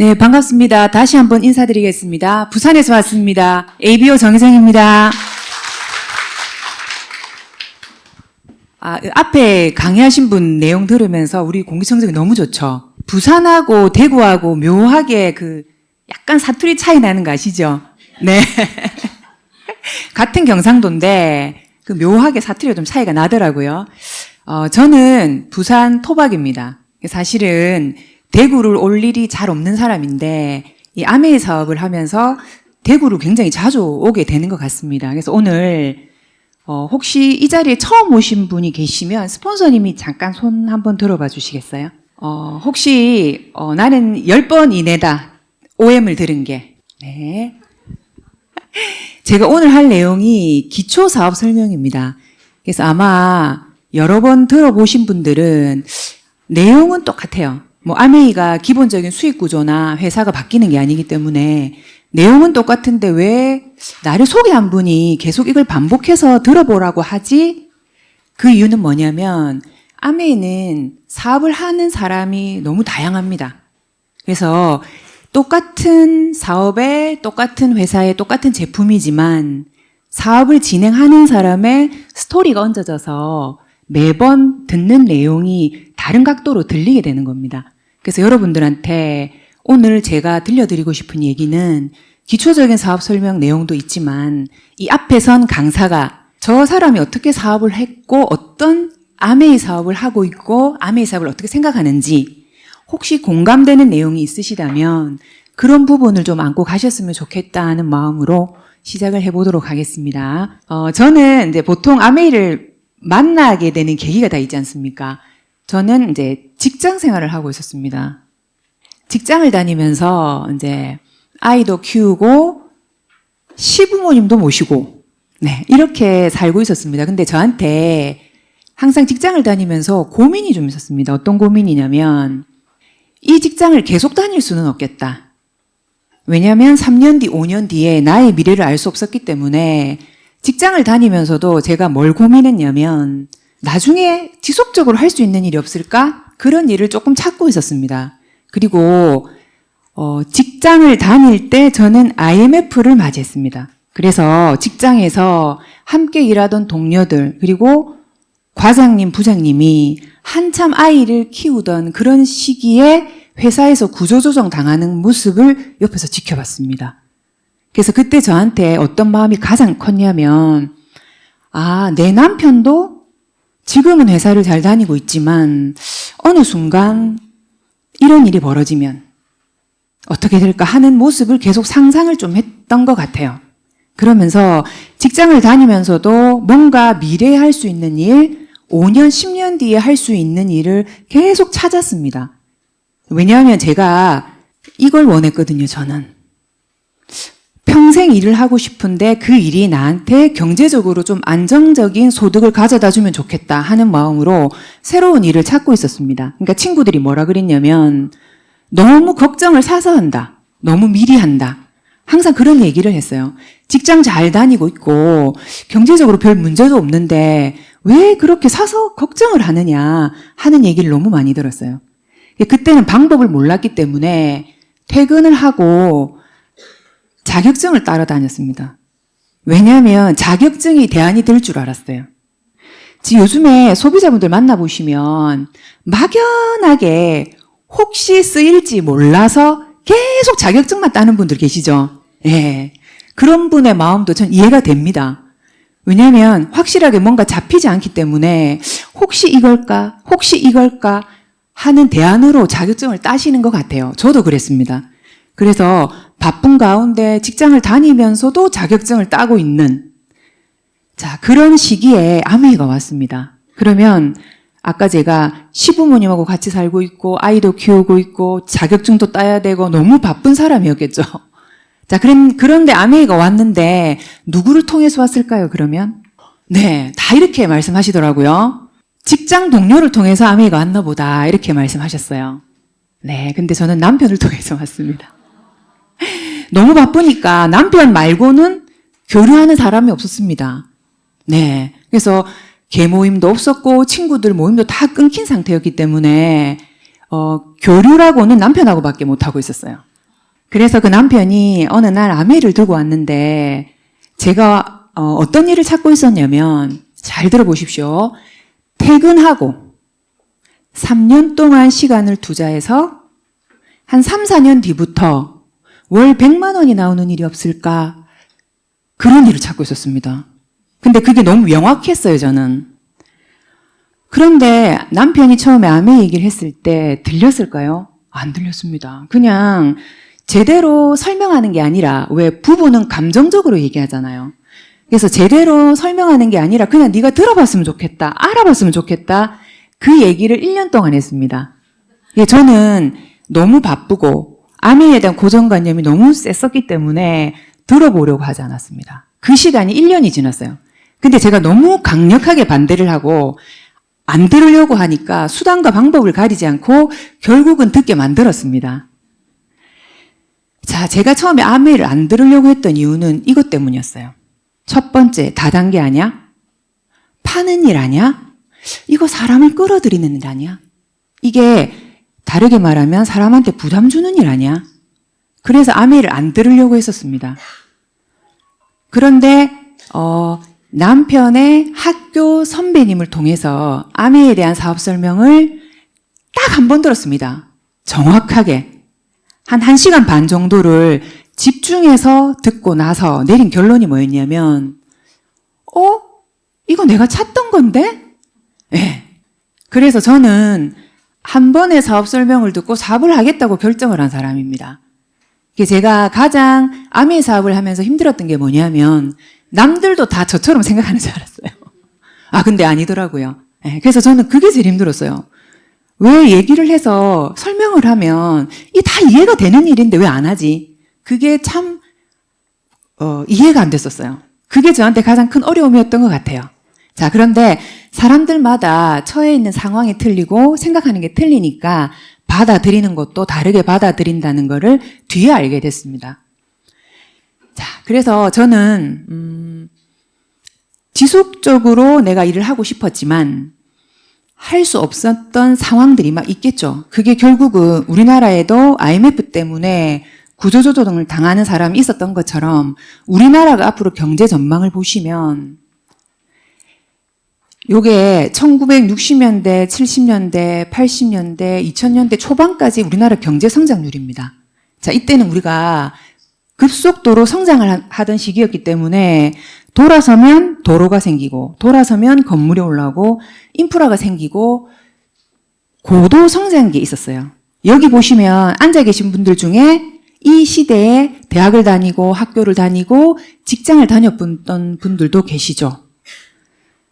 네, 반갑습니다. 다시 한번 인사드리겠습니다. 부산에서 왔습니다. ABO 정희정입니다. 앞에 강의하신 분 내용 들으면서 우리 공기청정이 너무 좋죠. 부산하고 대구하고 묘하게 약간 사투리 차이 나는 거 아시죠? 네. 같은 경상도인데 묘하게 사투리가 좀 차이가 나더라고요. 저는 부산 토박입니다. 사실은 대구를 올 일이 잘 없는 사람인데 이 아메이 사업을 하면서 대구를 굉장히 자주 오게 되는 것 같습니다. 그래서 오늘 혹시 이 자리에 처음 오신 분이 계시면 스폰서님이 잠깐 손 한번 들어봐 주시겠어요? 혹시 나는 10번 이내다 OM을 들은 게. 네. 제가 오늘 할 내용이 기초사업 설명입니다. 그래서 아마 여러 번 들어보신 분들은 내용은 똑같아요. 아메이가 기본적인 수익 구조나 회사가 바뀌는 게 아니기 때문에 내용은 똑같은데 왜 나를 소개한 분이 계속 이걸 반복해서 들어보라고 하지? 그 이유는 뭐냐면 아메이는 사업을 하는 사람이 너무 다양합니다. 그래서 똑같은 사업에 똑같은 회사에 똑같은 제품이지만 사업을 진행하는 사람의 스토리가 얹어져서 매번 듣는 내용이 다른 각도로 들리게 되는 겁니다. 그래서 여러분들한테 오늘 제가 들려드리고 싶은 얘기는 기초적인 사업 설명 내용도 있지만 이 앞에 선 강사가 저 사람이 어떻게 사업을 했고 어떤 아메이 사업을 하고 있고 아메이 사업을 어떻게 생각하는지 혹시 공감되는 내용이 있으시다면 그런 부분을 좀 안고 가셨으면 좋겠다는 마음으로 시작을 해보도록 하겠습니다. 저는 이제 보통 아메이를 만나게 되는 계기가 다 있지 않습니까? 저는 이제 직장 생활을 하고 있었습니다. 직장을 다니면서 이제 아이도 키우고 시부모님도 모시고 네, 이렇게 살고 있었습니다. 근데 저한테 항상 직장을 다니면서 고민이 좀 있었습니다. 어떤 고민이냐면 이 직장을 계속 다닐 수는 없겠다. 왜냐하면 3년 뒤, 5년 뒤에 나의 미래를 알 수 없었기 때문에 직장을 다니면서도 제가 뭘 고민했냐면 나중에 지속적으로 할 수 있는 일이 없을까? 그런 일을 조금 찾고 있었습니다. 그리고 직장을 다닐 때 저는 IMF를 맞이했습니다. 그래서 직장에서 함께 일하던 동료들 그리고 과장님, 부장님이 한참 아이를 키우던 그런 시기에 회사에서 구조조정 당하는 모습을 옆에서 지켜봤습니다. 그래서 그때 저한테 어떤 마음이 가장 컸냐면 내 남편도 지금은 회사를 잘 다니고 있지만 어느 순간 이런 일이 벌어지면 어떻게 될까 하는 모습을 계속 상상을 좀 했던 것 같아요. 그러면서 직장을 다니면서도 뭔가 미래에 할 수 있는 일, 5년, 10년 뒤에 할 수 있는 일을 계속 찾았습니다. 왜냐하면 제가 이걸 원했거든요, 저는. 평생 일을 하고 싶은데 그 일이 나한테 경제적으로 좀 안정적인 소득을 가져다 주면 좋겠다 하는 마음으로 새로운 일을 찾고 있었습니다. 그러니까 친구들이 뭐라 그랬냐면 너무 걱정을 사서 한다. 너무 미리 한다. 항상 그런 얘기를 했어요. 직장 잘 다니고 있고 경제적으로 별 문제도 없는데 왜 그렇게 사서 걱정을 하느냐 하는 얘기를 너무 많이 들었어요. 그때는 방법을 몰랐기 때문에 퇴근을 하고 자격증을 따라다녔습니다. 왜냐하면 자격증이 대안이 될 줄 알았어요. 지금 요즘에 소비자분들 만나보시면 막연하게 혹시 쓰일지 몰라서 계속 자격증만 따는 분들 계시죠? 예. 그런 분의 마음도 전 이해가 됩니다. 왜냐하면 확실하게 뭔가 잡히지 않기 때문에 혹시 이걸까? 혹시 이걸까? 하는 대안으로 자격증을 따시는 것 같아요. 저도 그랬습니다. 그래서 바쁜 가운데 직장을 다니면서도 자격증을 따고 있는 그런 시기에 아메이가 왔습니다. 그러면 아까 제가 시부모님하고 같이 살고 있고 아이도 키우고 있고 자격증도 따야 되고 너무 바쁜 사람이었겠죠. 그런데 아메이가 왔는데 누구를 통해서 왔을까요, 그러면? 네, 다 이렇게 말씀하시더라고요. 직장 동료를 통해서 아메이가 왔나 보다 이렇게 말씀하셨어요. 네, 근데 저는 남편을 통해서 왔습니다. 너무 바쁘니까 남편 말고는 교류하는 사람이 없었습니다. 네. 그래서 계모임도 없었고 친구들 모임도 다 끊긴 상태였기 때문에 교류라고는 남편하고밖에 못하고 있었어요. 그래서 그 남편이 어느 날 아메를 들고 왔는데 제가 어떤 일을 찾고 있었냐면 잘 들어보십시오. 퇴근하고 3년 동안 시간을 투자해서 한 3, 4년 뒤부터 월 100만 원이 나오는 일이 없을까? 그런 일을 찾고 있었습니다. 근데 그게 너무 명확했어요, 저는. 그런데 남편이 처음에 아메 얘기를 했을 때 들렸을까요? 안 들렸습니다. 그냥 제대로 설명하는 게 아니라 왜 부부는 감정적으로 얘기하잖아요. 그래서 제대로 설명하는 게 아니라 그냥 네가 들어봤으면 좋겠다. 알아봤으면 좋겠다. 그 얘기를 1년 동안 했습니다. 저는 너무 바쁘고 아메에 대한 고정관념이 너무 셌었기 때문에 들어보려고 하지 않았습니다. 그 시간이 1년이 지났어요. 근데 제가 너무 강력하게 반대를 하고 안 들으려고 하니까 수단과 방법을 가리지 않고 결국은 듣게 만들었습니다. 자, 제가 처음에 아메를 안 들으려고 했던 이유는 이것 때문이었어요. 첫 번째, 다단계 아니야? 파는 일 아니야? 이거 사람을 끌어들이는 일 아니야? 이게 다르게 말하면 사람한테 부담 주는 일 아니야? 그래서 아메를 안 들으려고 했었습니다. 그런데 남편의 학교 선배님을 통해서 아메에 대한 사업 설명을 딱 한 번 들었습니다. 정확하게. 한 1시간 반 정도를 집중해서 듣고 나서 내린 결론이 뭐였냐면 이거 내가 찾던 건데? 네. 그래서 저는 한 번의 사업 설명을 듣고 사업을 하겠다고 결정을 한 사람입니다. 제가 가장 아메 사업을 하면서 힘들었던 게 뭐냐면 남들도 다 저처럼 생각하는 줄 알았어요. 근데 아니더라고요. 네. 그래서 저는 그게 제일 힘들었어요. 왜 얘기를 해서 설명을 하면 이게 다 이해가 되는 일인데 왜 안 하지? 그게 참 이해가 안 됐었어요. 그게 저한테 가장 큰 어려움이었던 것 같아요. 자, 그런데 사람들마다 처해 있는 상황이 틀리고 생각하는 게 틀리니까 받아들이는 것도 다르게 받아들인다는 거를 뒤에 알게 됐습니다. 자, 그래서 저는 지속적으로 내가 일을 하고 싶었지만 할 수 없었던 상황들이 막 있겠죠. 그게 결국은 우리나라에도 IMF 때문에 구조조정을 당하는 사람이 있었던 것처럼 우리나라가 앞으로 경제 전망을 보시면 요게 1960년대, 70년대, 80년대, 2000년대 초반까지 우리나라 경제 성장률입니다. 자, 이때는 우리가 급속도로 성장을 하던 시기였기 때문에 돌아서면 도로가 생기고 돌아서면 건물이 올라오고 인프라가 생기고 고도 성장기 있었어요. 여기 보시면 앉아 계신 분들 중에 이 시대에 대학을 다니고 학교를 다니고 직장을 다녔던 분들도 계시죠.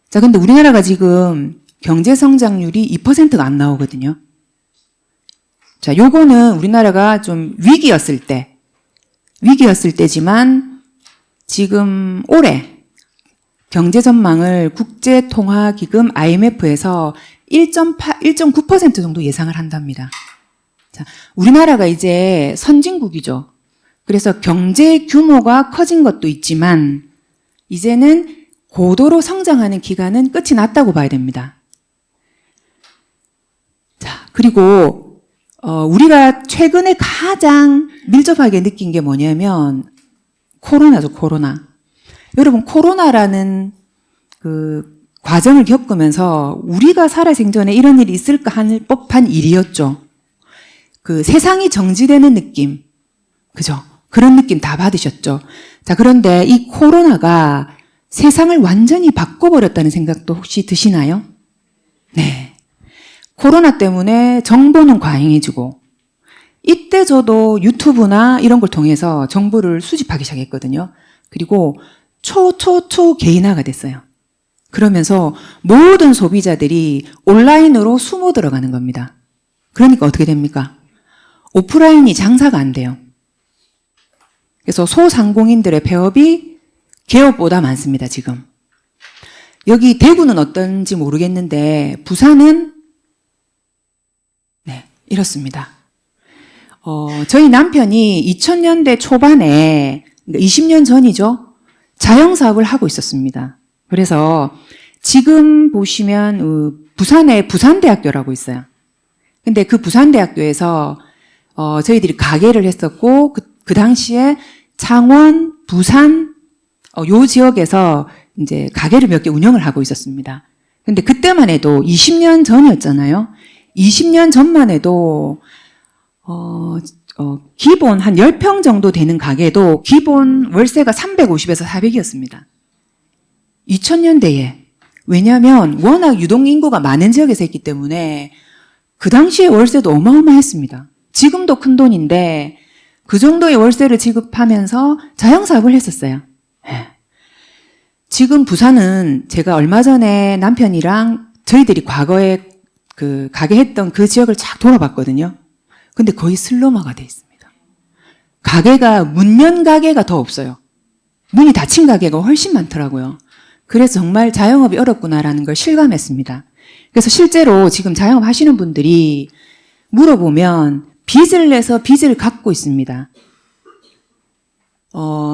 자, 근데 우리나라가 지금 경제 성장률이 2%가 안 나오거든요. 자, 요거는 우리나라가 좀 위기였을 때지만 지금 올해 경제 전망을 국제통화기금 IMF에서 1.9% 정도 예상을 한답니다. 자, 우리나라가 이제 선진국이죠. 그래서 경제 규모가 커진 것도 있지만 이제는 고도로 성장하는 기간은 끝이 났다고 봐야 됩니다. 자, 그리고 우리가 최근에 가장 밀접하게 느낀 게 뭐냐면 코로나죠, 코로나. 여러분, 코로나라는 그 과정을 겪으면서 우리가 살아생전에 이런 일이 있을까 할 법한 일이었죠. 그 세상이 정지되는 느낌, 그죠? 그런 느낌 다 받으셨죠? 자, 그런데 이 코로나가 세상을 완전히 바꿔버렸다는 생각도 혹시 드시나요? 네. 코로나 때문에 정보는 과잉해지고, 이때 저도 유튜브나 이런 걸 통해서 정보를 수집하기 시작했거든요. 그리고 초개인화가 됐어요. 그러면서 모든 소비자들이 온라인으로 숨어 들어가는 겁니다. 그러니까 어떻게 됩니까? 오프라인이 장사가 안 돼요. 그래서 소상공인들의 폐업이 개업보다 많습니다, 지금. 여기 대구는 어떤지 모르겠는데 부산은 네, 이렇습니다. 저희 남편이 2000년대 초반에 20년 전이죠. 자영사업을 하고 있었습니다. 그래서 지금 보시면 부산에 부산대학교라고 있어요. 근데 그 부산대학교에서 저희들이 가게를 했었고 그 당시에 창원, 부산, 요 지역에서 이제 가게를 몇 개 운영을 하고 있었습니다. 근데 그때만 해도 20년 전이었잖아요. 20년 전만 해도, 기본 한 10평 정도 되는 가게도 기본 월세가 350에서 400이었습니다. 2000년대에. 왜냐하면 워낙 유동인구가 많은 지역에서 했기 때문에 그 당시에 월세도 어마어마했습니다. 지금도 큰 돈인데 그 정도의 월세를 지급하면서 자영사업을 했었어요. 지금 부산은 제가 얼마 전에 남편이랑 저희들이 과거에 그 가게 했던 그 지역을 쫙 돌아봤거든요. 근데 거의 슬럼화가 돼 있습니다. 가게가 문연 가게가 더 없어요. 문이 닫힌 가게가 훨씬 많더라고요. 그래서 정말 자영업이 어렵구나라는 걸 실감했습니다. 그래서 실제로 지금 자영업 하시는 분들이 물어보면 빚을 내서 빚을 갚고 있습니다.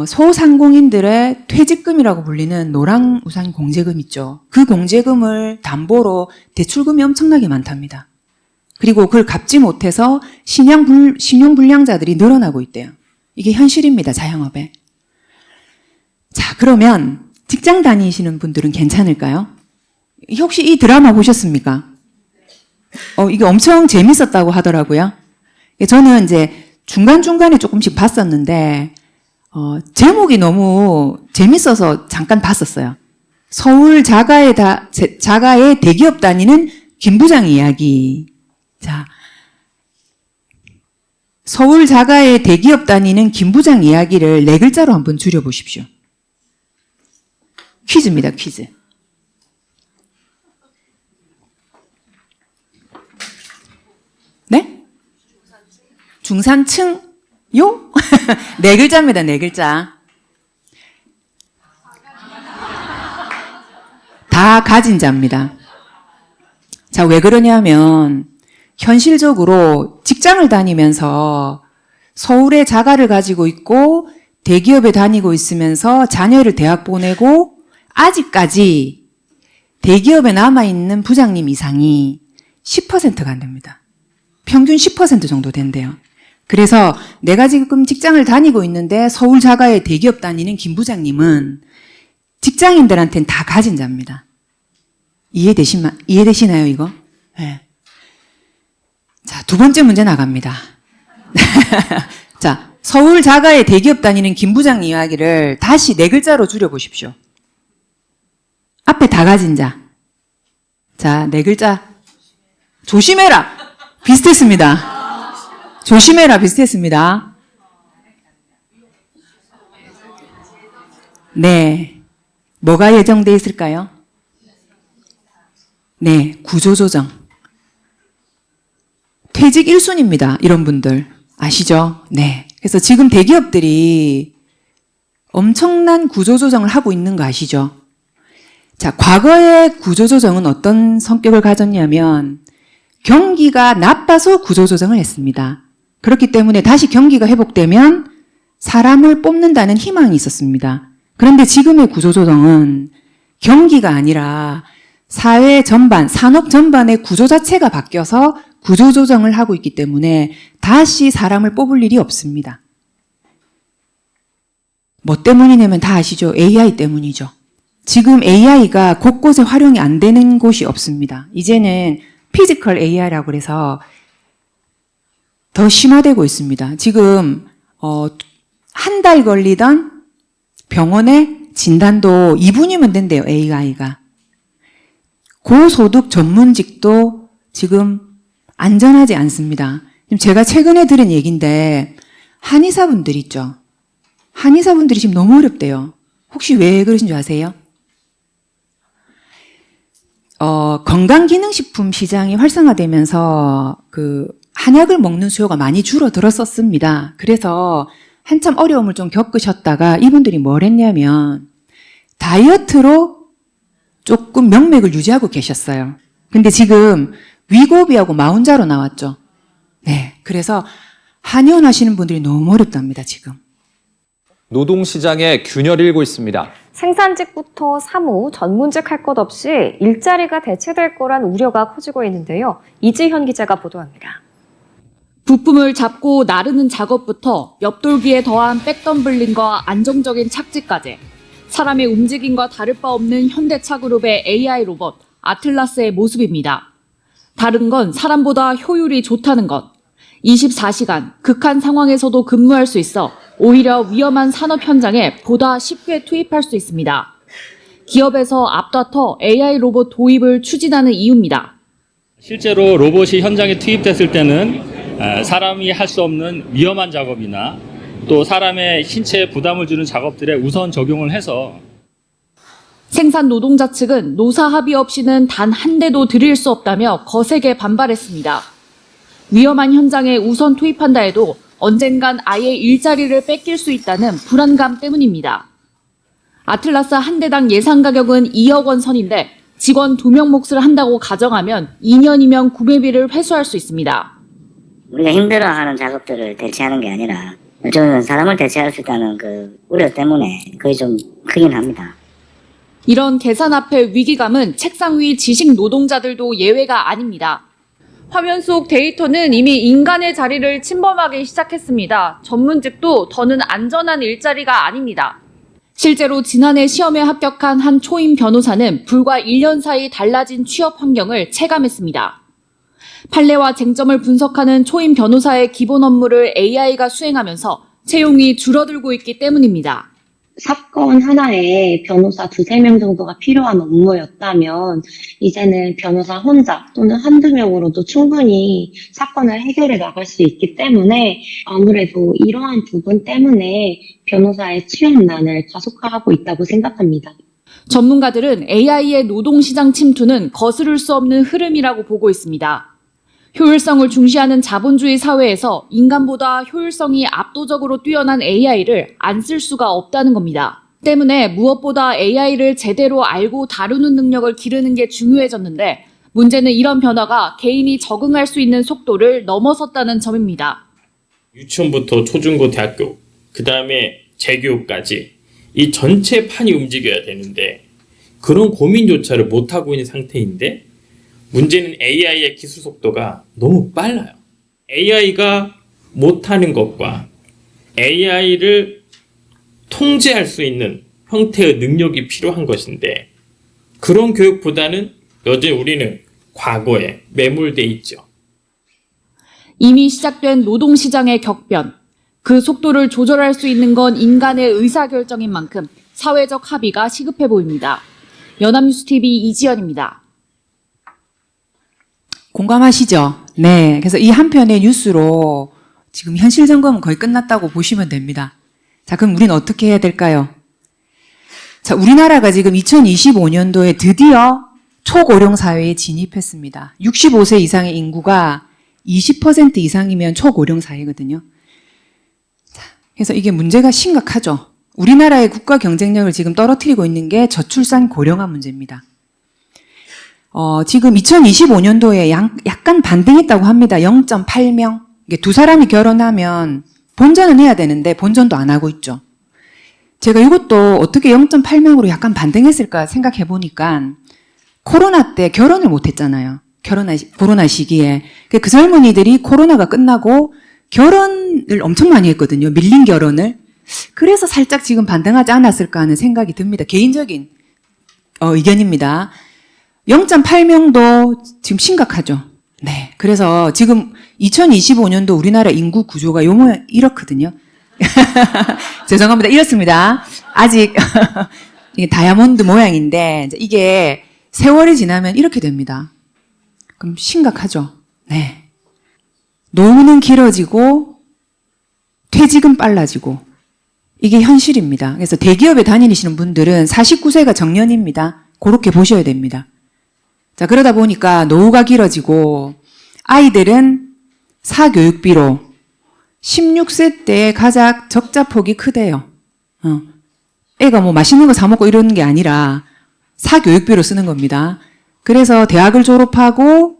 소상공인들의 퇴직금이라고 불리는 노랑우산 공제금 있죠. 그 공제금을 담보로 대출금이 엄청나게 많답니다. 그리고 그걸 갚지 못해서 신용불량자들이 늘어나고 있대요. 이게 현실입니다, 자영업에. 자, 그러면 직장 다니시는 분들은 괜찮을까요? 혹시 이 드라마 보셨습니까? 이게 엄청 재밌었다고 하더라고요. 저는 이제 중간중간에 조금씩 봤었는데, 제목이 너무 재밌어서 잠깐 봤었어요. 서울 자가의 대기업 다니는 김 부장 이야기. 자, 서울 자가의 대기업 다니는 김 부장 이야기를 4글자로 한번 줄여보십시오. 퀴즈입니다, 퀴즈. 네? 중산층? 요? 4글자입니다, 4글자. 다 가진 자입니다. 자, 왜 그러냐면, 현실적으로 직장을 다니면서 서울에 자가를 가지고 있고, 대기업에 다니고 있으면서 자녀를 대학 보내고, 아직까지 대기업에 남아있는 부장님 이상이 10%가 안 됩니다. 평균 10% 정도 된대요. 그래서 내가 지금 직장을 다니고 있는데 서울 자가의 대기업 다니는 김 부장님은 직장인들한테는 다 가진 자입니다. 이해되시나요, 이거? 네. 자, 2번째 문제 나갑니다. 자, 서울 자가의 대기업 다니는 김 부장 이야기를 다시 4글자로 줄여보십시오. 앞에 다 가진 자. 자, 4글자. 조심해라. 비슷했습니다. 조심해라. 비슷했습니다. 네. 뭐가 예정돼 있을까요? 네. 구조조정. 퇴직 1순위입니다. 이런 분들. 아시죠? 네. 그래서 지금 대기업들이 엄청난 구조조정을 하고 있는 거 아시죠? 자, 과거의 구조조정은 어떤 성격을 가졌냐면 경기가 나빠서 구조조정을 했습니다. 그렇기 때문에 다시 경기가 회복되면 사람을 뽑는다는 희망이 있었습니다. 그런데 지금의 구조조정은 경기가 아니라 사회 전반, 산업 전반의 구조 자체가 바뀌어서 구조조정을 하고 있기 때문에 다시 사람을 뽑을 일이 없습니다. 뭐 때문이냐면 다 아시죠? AI 때문이죠. 지금 AI가 곳곳에 활용이 안 되는 곳이 없습니다. 이제는 피지컬 AI라고 해서 더 심화되고 있습니다. 지금 한 달 걸리던 병원의 진단도 2분이면 된대요, AI가. 고소득 전문직도 지금 안전하지 않습니다. 제가 최근에 들은 얘기인데 한의사분들 있죠. 한의사분들이 지금 너무 어렵대요. 혹시 왜 그러신 줄 아세요? 건강기능식품 시장이 활성화되면서 그 한약을 먹는 수요가 많이 줄어들었었습니다. 그래서 한참 어려움을 좀 겪으셨다가 이분들이 뭘 했냐면 다이어트로 조금 명맥을 유지하고 계셨어요. 근데 지금 위고비하고 마운자로 나왔죠. 네. 그래서 한의원 하시는 분들이 너무 어렵답니다, 지금. 노동시장에 균열이 일고 있습니다. 생산직부터 사무, 전문직 할 것 없이 일자리가 대체될 거란 우려가 커지고 있는데요. 이지현 기자가 보도합니다. 부품을 잡고 나르는 작업부터 옆돌기에 더한 백덤블링과 안정적인 착지까지 사람의 움직임과 다를 바 없는 현대차 그룹의 AI 로봇 아틀라스의 모습입니다. 다른 건 사람보다 효율이 좋다는 것. 24시간 극한 상황에서도 근무할 수 있어 오히려 위험한 산업 현장에 보다 쉽게 투입할 수 있습니다. 기업에서 앞다퉈 AI 로봇 도입을 추진하는 이유입니다. 실제로 로봇이 현장에 투입됐을 때는 사람이 할 수 없는 위험한 작업이나 또 사람의 신체에 부담을 주는 작업들에 우선 적용을 해서 생산 노동자 측은 노사 합의 없이는 단 한 대도 들일 수 없다며 거세게 반발했습니다. 위험한 현장에 우선 투입한다 해도 언젠간 아예 일자리를 뺏길 수 있다는 불안감 때문입니다. 아틀라스 한 대당 예상 가격은 2억 원 선인데 직원 2명 몫을 한다고 가정하면 2년이면 구매비를 회수할 수 있습니다. 우리가 힘들어하는 작업들을 대체하는 게 아니라 저는 사람을 대체할 수 있다는 그 우려 때문에 그게 좀 크긴 합니다. 이런 계산 앞의 위기감은 책상 위 지식 노동자들도 예외가 아닙니다. 화면 속 데이터는 이미 인간의 자리를 침범하기 시작했습니다. 전문직도 더는 안전한 일자리가 아닙니다. 실제로 지난해 시험에 합격한 한 초임 변호사는 불과 1년 사이 달라진 취업 환경을 체감했습니다. 판례와 쟁점을 분석하는 초임 변호사의 기본 업무를 AI가 수행하면서 채용이 줄어들고 있기 때문입니다. 사건 하나에 변호사 2-3명 정도가 필요한 업무였다면 이제는 변호사 혼자 또는 한두 명으로도 충분히 사건을 해결해 나갈 수 있기 때문에 아무래도 이러한 부분 때문에 변호사의 취업난을 가속화하고 있다고 생각합니다. 전문가들은 AI의 노동시장 침투는 거스를 수 없는 흐름이라고 보고 있습니다. 효율성을 중시하는 자본주의 사회에서 인간보다 효율성이 압도적으로 뛰어난 AI를 안 쓸 수가 없다는 겁니다. 때문에 무엇보다 AI를 제대로 알고 다루는 능력을 기르는 게 중요해졌는데 문제는 이런 변화가 개인이 적응할 수 있는 속도를 넘어섰다는 점입니다. 유치원부터 초중고 대학교, 그 다음에 재교육까지 이 전체 판이 움직여야 되는데 그런 고민조차를 못하고 있는 상태인데 문제는 AI의 기술 속도가 너무 빨라요. AI가 못하는 것과 AI를 통제할 수 있는 형태의 능력이 필요한 것인데 그런 교육보다는 여전히 우리는 과거에 매몰돼 있죠. 이미 시작된 노동시장의 격변, 그 속도를 조절할 수 있는 건 인간의 의사결정인 만큼 사회적 합의가 시급해 보입니다. 연합뉴스TV 이지연입니다. 공감하시죠? 네. 그래서 이 한 편의 뉴스로 지금 현실 점검은 거의 끝났다고 보시면 됩니다. 자, 그럼 우리는 어떻게 해야 될까요? 자, 우리나라가 지금 2025년도에 드디어 초고령 사회에 진입했습니다. 65세 이상의 인구가 20% 이상이면 초고령 사회거든요. 자, 그래서 이게 문제가 심각하죠. 우리나라의 국가 경쟁력을 지금 떨어뜨리고 있는 게 저출산 고령화 문제입니다. 지금 2025년도에 약간 반등했다고 합니다. 0.8명. 이게 두 사람이 결혼하면 본전은 해야 되는데 본전도 안 하고 있죠. 제가 이것도 어떻게 0.8명으로 약간 반등했을까 생각해 보니까 코로나 때 결혼을 못 했잖아요. 코로나 시기에. 그 젊은이들이 코로나가 끝나고 결혼을 엄청 많이 했거든요. 밀린 결혼을. 그래서 살짝 지금 반등하지 않았을까 하는 생각이 듭니다. 개인적인 의견입니다. 0.8명도 지금 심각하죠. 네. 그래서 지금 2025년도 우리나라 인구 구조가 이렇거든요. 죄송합니다. 이렇습니다. 아직 이게 다이아몬드 모양인데 이게 세월이 지나면 이렇게 됩니다. 그럼 심각하죠. 네. 노후는 길어지고 퇴직은 빨라지고 이게 현실입니다. 그래서 대기업에 다니시는 분들은 49세가 정년입니다. 그렇게 보셔야 됩니다. 자, 그러다 보니까 노후가 길어지고 아이들은 사교육비로 16세 때 가장 적자폭이 크대요. 애가 뭐 맛있는 거 사 먹고 이러는 게 아니라 사교육비로 쓰는 겁니다. 그래서 대학을 졸업하고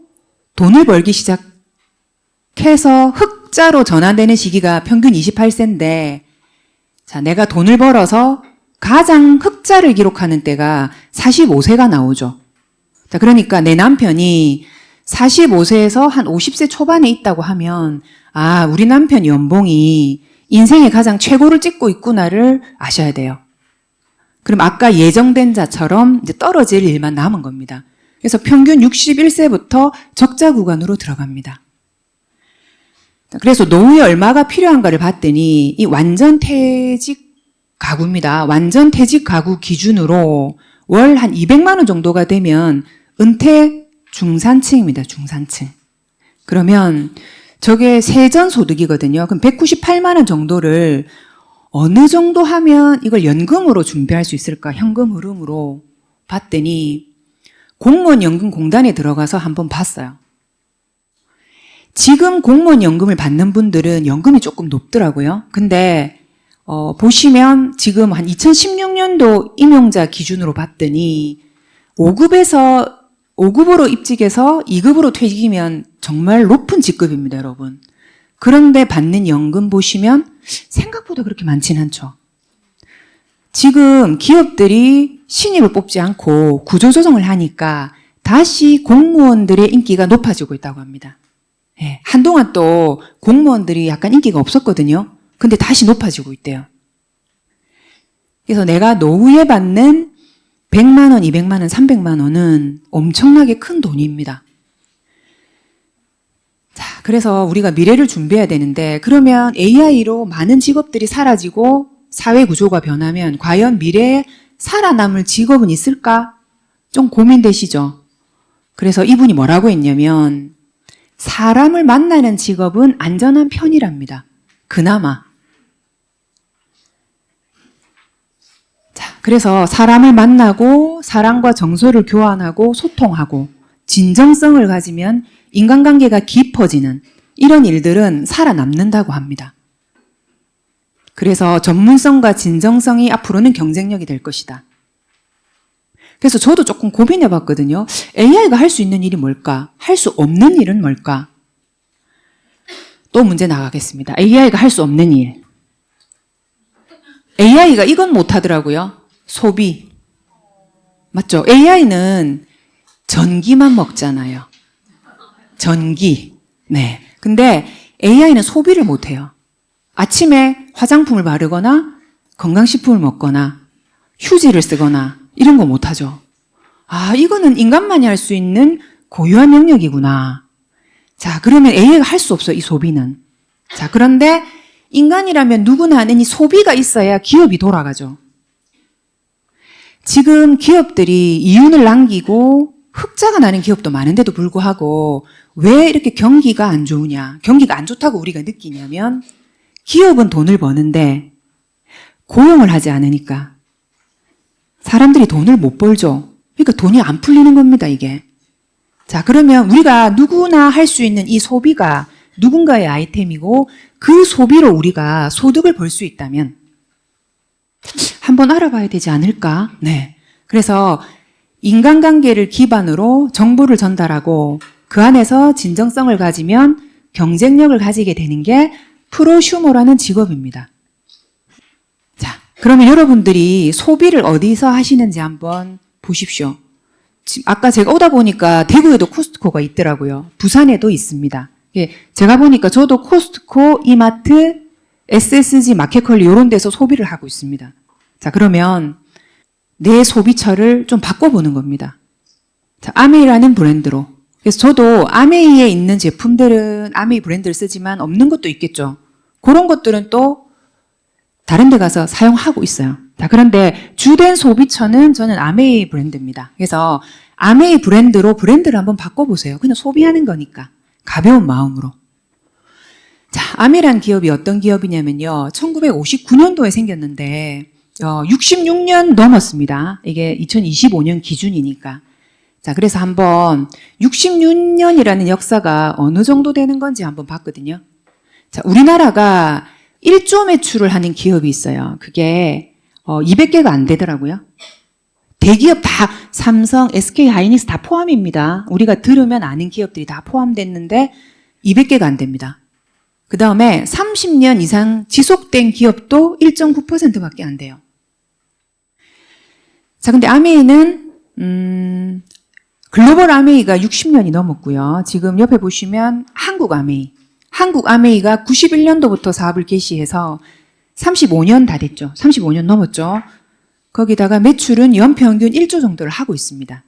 돈을 벌기 시작해서 흑자로 전환되는 시기가 평균 28세인데 자, 내가 돈을 벌어서 가장 흑자를 기록하는 때가 45세가 나오죠. 자, 그러니까 내 남편이 45세에서 한 50세 초반에 있다고 하면 아, 우리 남편 연봉이 인생의 가장 최고를 찍고 있구나를 아셔야 돼요. 그럼 아까 예정된 자처럼 이제 떨어질 일만 남은 겁니다. 그래서 평균 61세부터 적자 구간으로 들어갑니다. 그래서 노후에 얼마가 필요한가를 봤더니 이 완전 퇴직 가구입니다. 완전 퇴직 가구 기준으로 월 한 200만 원 정도가 되면 은퇴 중산층입니다. 중산층. 그러면 저게 세전 소득이거든요. 그럼 198만 원 정도를 어느 정도 하면 이걸 연금으로 준비할 수 있을까? 현금 흐름으로 봤더니 공무원 연금공단에 들어가서 한번 봤어요. 지금 공무원 연금을 받는 분들은 연금이 조금 높더라고요. 근데 보시면 지금 한 2016년도 임용자 기준으로 봤더니 5급으로 입직해서 2급으로 퇴직이면 정말 높은 직급입니다, 여러분. 그런데 받는 연금 보시면 생각보다 그렇게 많진 않죠. 지금 기업들이 신입을 뽑지 않고 구조조정을 하니까 다시 공무원들의 인기가 높아지고 있다고 합니다. 예, 한동안 또 공무원들이 약간 인기가 없었거든요. 근데 다시 높아지고 있대요. 그래서 내가 노후에 받는 100만 원, 200만 원, 300만 원은 엄청나게 큰 돈입니다. 자, 그래서 우리가 미래를 준비해야 되는데 그러면 AI로 많은 직업들이 사라지고 사회 구조가 변하면 과연 미래에 살아남을 직업은 있을까? 좀 고민되시죠? 그래서 이분이 뭐라고 했냐면 사람을 만나는 직업은 안전한 편이랍니다. 그나마. 자, 그래서 사람을 만나고 사랑과 정서를 교환하고 소통하고 진정성을 가지면 인간관계가 깊어지는 이런 일들은 살아남는다고 합니다. 그래서 전문성과 진정성이 앞으로는 경쟁력이 될 것이다. 그래서 저도 조금 고민해 봤거든요. AI가 할 수 있는 일이 뭘까? 할 수 없는 일은 뭘까? 또 문제 나가겠습니다. AI가 할 수 없는 일. AI가 이건 못하더라고요. 소비. 맞죠? AI는 전기만 먹잖아요. 전기. 네. 근데 AI는 소비를 못해요. 아침에 화장품을 바르거나 건강식품을 먹거나 휴지를 쓰거나 이런 거 못하죠. 아, 이거는 인간만이 할 수 있는 고유한 영역이구나. 자, 그러면 AI가 할 수 없어요, 이 소비는. 자, 그런데 인간이라면 누구나 하는 이 소비가 있어야 기업이 돌아가죠. 지금 기업들이 이윤을 남기고 흑자가 나는 기업도 많은데도 불구하고 왜 이렇게 경기가 안 좋으냐? 경기가 안 좋다고 우리가 느끼냐면 기업은 돈을 버는데 고용을 하지 않으니까 사람들이 돈을 못 벌죠. 그러니까 돈이 안 풀리는 겁니다, 이게. 자, 그러면 우리가 누구나 할 수 있는 이 소비가 누군가의 아이템이고 그 소비로 우리가 소득을 벌 수 있다면 한번 알아봐야 되지 않을까? 네. 그래서 인간관계를 기반으로 정보를 전달하고 그 안에서 진정성을 가지면 경쟁력을 가지게 되는 게 프로슈머라는 직업입니다. 자, 그러면 여러분들이 소비를 어디서 하시는지 한번 보십시오. 아까 제가 오다 보니까 대구에도 코스트코가 있더라고요. 부산에도 있습니다. 제가 보니까 저도 코스트코, 이마트, SSG, 마켓컬리 이런 데서 소비를 하고 있습니다. 자, 그러면 내 소비처를 좀 바꿔보는 겁니다. 자, 아메이라는 브랜드로. 그래서 저도 아메이에 있는 제품들은 아메이 브랜드를 쓰지만 없는 것도 있겠죠. 그런 것들은 또 다른 데 가서 사용하고 있어요. 자, 그런데 주된 소비처는 저는 아메이 브랜드입니다. 그래서 아메이 브랜드로 브랜드를 한번 바꿔보세요. 그냥 소비하는 거니까. 가벼운 마음으로. 자, 아메이라는 기업이 어떤 기업이냐면요. 1959년도에 생겼는데 66년 넘었습니다. 이게 2025년 기준이니까. 자, 그래서 한번 66년이라는 역사가 어느 정도 되는 건지 한번 봤거든요. 자, 우리나라가 1조 매출을 하는 기업이 있어요. 그게 200개가 안 되더라고요. 대기업 다 삼성, SK 하이닉스 다 포함입니다. 우리가 들으면 아는 기업들이 다 포함됐는데 200개가 안 됩니다. 그 다음에 30년 이상 지속된 기업도 1.9%밖에 안 돼요. 자, 근데 아메이는 글로벌 아메이가 60년이 넘었고요. 지금 옆에 보시면 한국 아메이. 한국 아메이가 91년도부터 사업을 개시해서 35년 다 됐죠. 35년 넘었죠. 거기다가 매출은 연평균 1조 정도를 하고 있습니다.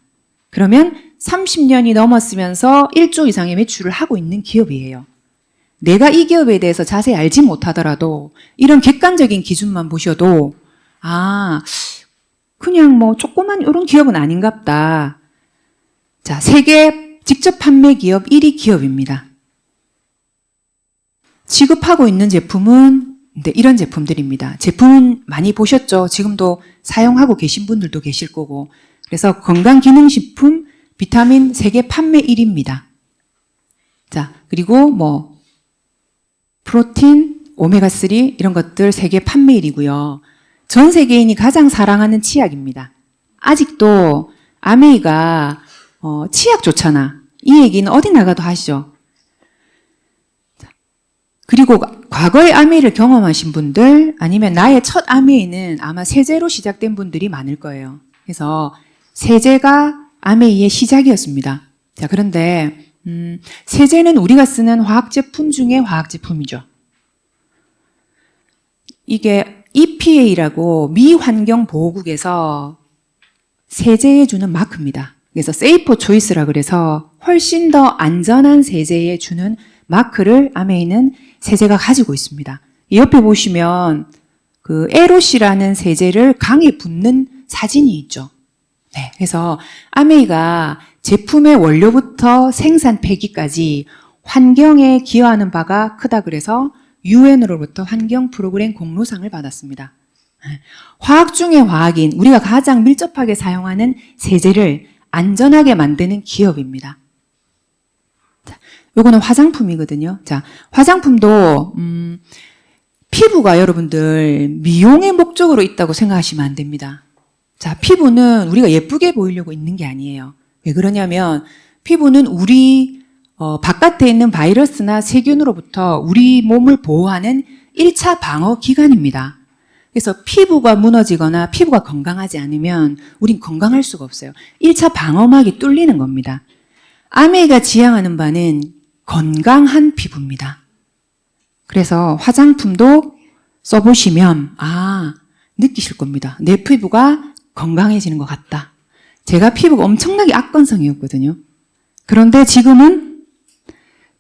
그러면 30년이 넘었으면서 1조 이상의 매출을 하고 있는 기업이에요. 내가 이 기업에 대해서 자세히 알지 못하더라도 이런 객관적인 기준만 보셔도 그냥 뭐 조그만 이런 기업은 아닌갑다. 자, 세계 직접 판매 기업 1위 기업입니다. 취급하고 있는 제품은 이런 제품들입니다. 제품은 많이 보셨죠? 지금도 사용하고 계신 분들도 계실 거고. 그래서 건강기능식품, 비타민 세계 판매 1위입니다. 자, 그리고 뭐 프로틴, 오메가3 이런 것들 세계 판매 1위고요. 전 세계인이 가장 사랑하는 치약입니다. 아직도 아메이가 치약 좋잖아. 이 얘기는 어디 나가도 하시죠. 그리고 과거의 아메이를 경험하신 분들 아니면 나의 첫 아메이는 아마 세제로 시작된 분들이 많을 거예요. 그래서 세제가 아메이의 시작이었습니다. 자, 그런데 세제는 우리가 쓰는 화학제품 중에 화학제품이죠. 이게 EPA라고 미 환경보호국에서 세제에 주는 마크입니다. 그래서 세이퍼 초이스라 그래서 훨씬 더 안전한 세제에 주는 마크를 아메이는 세제가 가지고 있습니다. 옆에 보시면 그 에롯이라는 세제를 강에 붓는 사진이 있죠. 네, 그래서 아메이가 제품의 원료부터 생산 폐기까지 환경에 기여하는 바가 크다 그래서 유엔으로부터 환경 프로그램 공로상을 받았습니다. 화학 중의 화학인 우리가 가장 밀접하게 사용하는 세제를 안전하게 만드는 기업입니다. 요거는 화장품이거든요. 자, 화장품도 피부가 여러분들 미용의 목적으로 있다고 생각하시면 안 됩니다. 자, 피부는 우리가 예쁘게 보이려고 있는 게 아니에요. 왜 그러냐면 피부는 우리 바깥에 있는 바이러스나 세균으로부터 우리 몸을 보호하는 1차 방어 기관입니다. 그래서 피부가 무너지거나 피부가 건강하지 않으면 우린 건강할 수가 없어요. 1차 방어막이 뚫리는 겁니다. 아메이가 지향하는 바는 건강한 피부입니다. 그래서 화장품도 써보시면 느끼실 겁니다. 내 피부가 건강해지는 것 같다. 제가 피부가 엄청나게 악건성이었거든요. 그런데 지금은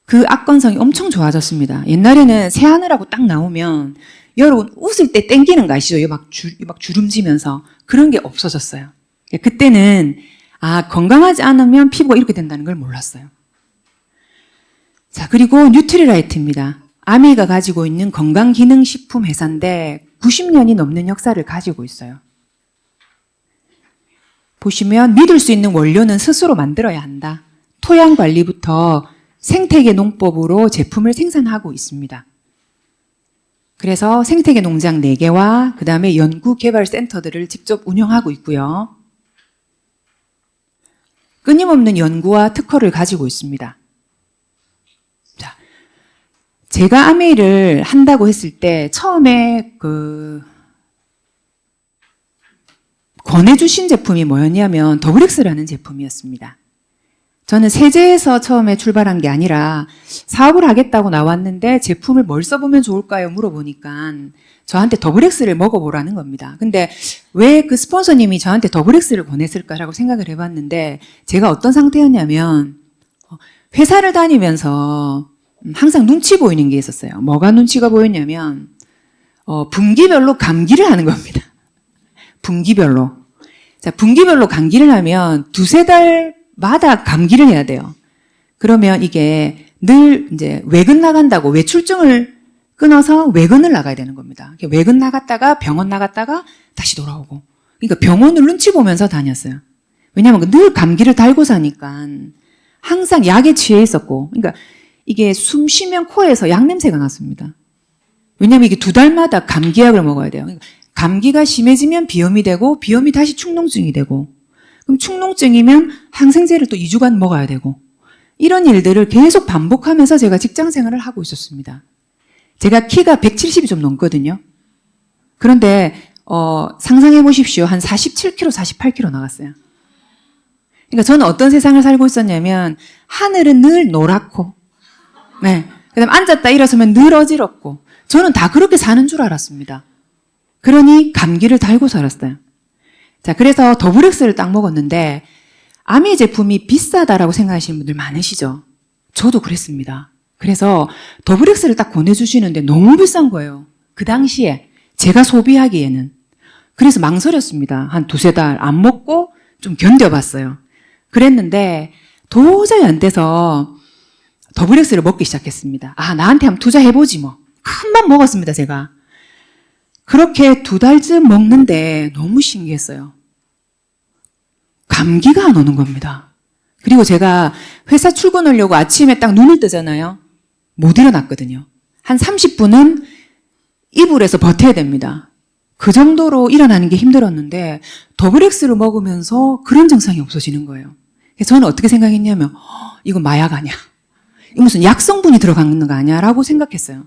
그 악건성이 엄청 좋아졌습니다. 옛날에는 세안을 하고 딱 나오면 여러분 웃을 때 땡기는 거 아시죠? 막 주름지면서 그런 게 없어졌어요. 그때는 건강하지 않으면 피부가 이렇게 된다는 걸 몰랐어요. 자, 그리고 뉴트리라이트입니다. 아메이가 가지고 있는 건강기능식품 회사인데 90년이 넘는 역사를 가지고 있어요. 보시면 믿을 수 있는 원료는 스스로 만들어야 한다. 토양 관리부터 생태계 농법으로 제품을 생산하고 있습니다. 그래서 생태계 농장 4개와 그 다음에 연구개발센터들을 직접 운영하고 있고요. 끊임없는 연구와 특허를 가지고 있습니다. 자, 제가 아메이를 한다고 했을 때 처음에 권해주신 제품이 뭐였냐면 더블엑스라는 제품이었습니다. 저는 세제에서 처음에 출발한 게 아니라 사업을 하겠다고 나왔는데 제품을 뭘 써보면 좋을까요? 물어보니까 저한테 더블엑스를 먹어보라는 겁니다. 근데 왜 그 스폰서님이 저한테 더블엑스를 권했을까라고 생각을 해봤는데 제가 어떤 상태였냐면 회사를 다니면서 항상 눈치 보이는 게 있었어요. 뭐가 눈치가 보였냐면 분기별로 감기를 하는 겁니다. 분기별로. 자, 분기별로 감기를 하면 2-3달마다 감기를 해야 돼요. 그러면 이게 늘 이제 외근 나간다고 외출증을 끊어서 외근을 나가야 되는 겁니다. 외근 나갔다가 병원 나갔다가 다시 돌아오고. 그러니까 병원을 눈치 보면서 다녔어요. 왜냐하면 늘 감기를 달고 사니까 항상 약에 취해 있었고. 그러니까 이게 숨 쉬면 코에서 약 냄새가 났습니다. 왜냐하면 이게 2달마다 감기약을 먹어야 돼요. 그러니까 감기가 심해지면 비염이 되고 비염이 다시 축농증이 되고 그럼 축농증이면 항생제를 또 2주간 먹어야 되고 이런 일들을 계속 반복하면서 제가 직장 생활을 하고 있었습니다. 제가 키가 170이 좀 넘거든요. 그런데 상상해 보십시오. 한 47kg, 48kg 나갔어요. 그러니까 저는 어떤 세상을 살고 있었냐면 하늘은 늘 노랗고, 네. 그다음 앉았다 일어서면 늘 어지럽고, 저는 다 그렇게 사는 줄 알았습니다. 그러니 감기를 달고 살았어요. 자, 그래서 더블엑스를 딱 먹었는데 아메이 제품이 비싸다라고 생각하시는 분들 많으시죠? 저도 그랬습니다. 그래서 더블엑스를 딱 보내주시는데 너무 비싼 거예요. 그 당시에 제가 소비하기에는. 그래서 망설였습니다. 한 2-3달 안 먹고 좀 견뎌봤어요. 그랬는데 도저히 안 돼서 더블엑스를 먹기 시작했습니다. 아, 나한테 한번 투자해보지 뭐. 큰맘 먹었습니다, 제가. 그렇게 2달쯤 먹는데 너무 신기했어요. 감기가 안 오는 겁니다. 그리고 제가 회사 출근하려고 아침에 딱 눈을 뜨잖아요. 못 일어났거든요. 한 30분은 이불에서 버텨야 됩니다. 그 정도로 일어나는 게 힘들었는데 더블엑스를 먹으면서 그런 증상이 없어지는 거예요. 그래서 저는 어떻게 생각했냐면 이거 마약 아니야. 이거 무슨 약성분이 들어간 거 아니야? 라고 생각했어요.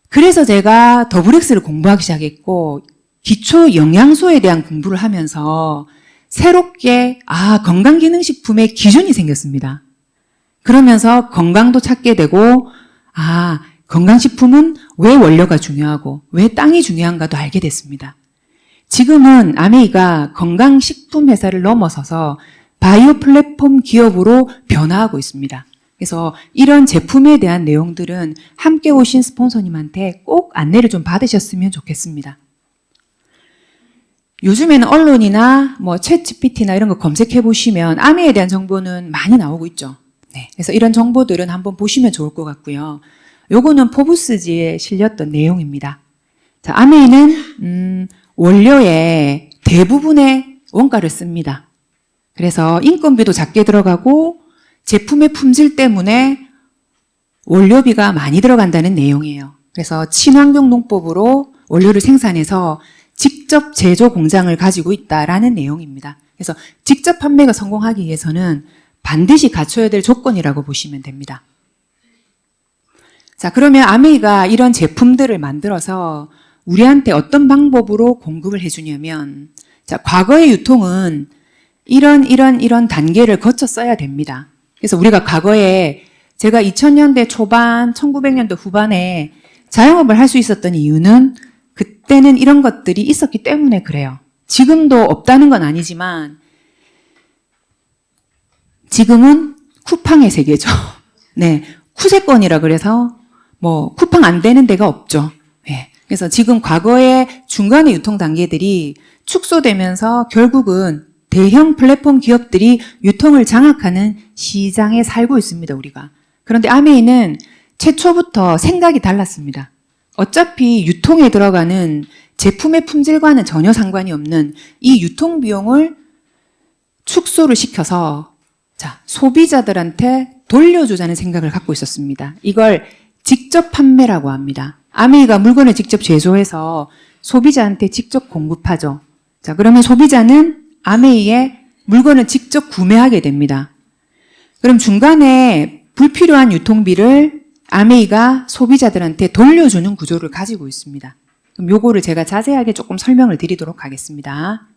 그래서 제가 더블엑스를 공부하기 시작했고 기초 영양소에 대한 공부를 하면서 새롭게 건강기능식품의 기준이 생겼습니다. 그러면서 건강도 찾게 되고 건강식품은 왜 원료가 중요하고 왜 땅이 중요한가도 알게 됐습니다. 지금은 아메이가 건강식품 회사를 넘어서서 바이오 플랫폼 기업으로 변화하고 있습니다. 그래서 이런 제품에 대한 내용들은 함께 오신 스폰서님한테 꼭 안내를 좀 받으셨으면 좋겠습니다. 요즘에는 언론이나 챗GPT나 이런 거 검색해 보시면 아메이에 대한 정보는 많이 나오고 있죠. 네, 그래서 이런 정보들은 한번 보시면 좋을 것 같고요. 요거는 포브스지에 실렸던 내용입니다. 자, 아메이는 원료의 대부분의 원가를 씁니다. 그래서 인건비도 작게 들어가고 제품의 품질 때문에 원료비가 많이 들어간다는 내용이에요. 그래서 친환경 농법으로 원료를 생산해서 직접 제조 공장을 가지고 있다라는 내용입니다. 그래서 직접 판매가 성공하기 위해서는 반드시 갖춰야 될 조건이라고 보시면 됩니다. 자, 그러면 아메이가 이런 제품들을 만들어서 우리한테 어떤 방법으로 공급을 해주냐면, 자, 과거의 유통은 이런 단계를 거쳤어야 됩니다. 그래서 우리가 과거에 제가 2000년대 초반, 1900년대 후반에 자영업을 할 수 있었던 이유는 그때는 이런 것들이 있었기 때문에 그래요. 지금도 없다는 건 아니지만 지금은 쿠팡의 세계죠. 네, 쿠세권이라 그래서 쿠팡 안 되는 데가 없죠. 네, 그래서 지금 과거의 중간의 유통 단계들이 축소되면서 결국은 대형 플랫폼 기업들이 유통을 장악하는 시장에 살고 있습니다, 우리가. 그런데 아메이는 최초부터 생각이 달랐습니다. 어차피 유통에 들어가는 제품의 품질과는 전혀 상관이 없는 이 유통 비용을 축소를 시켜서 소비자들한테 돌려주자는 생각을 갖고 있었습니다. 이걸 직접 판매라고 합니다. 아메이가 물건을 직접 제조해서 소비자한테 직접 공급하죠. 자, 그러면 소비자는 아메이의 물건을 직접 구매하게 됩니다. 그럼 중간에 불필요한 유통비를 아메이가 소비자들한테 돌려주는 구조를 가지고 있습니다. 그럼 요거를 제가 자세하게 조금 설명을 드리도록 하겠습니다.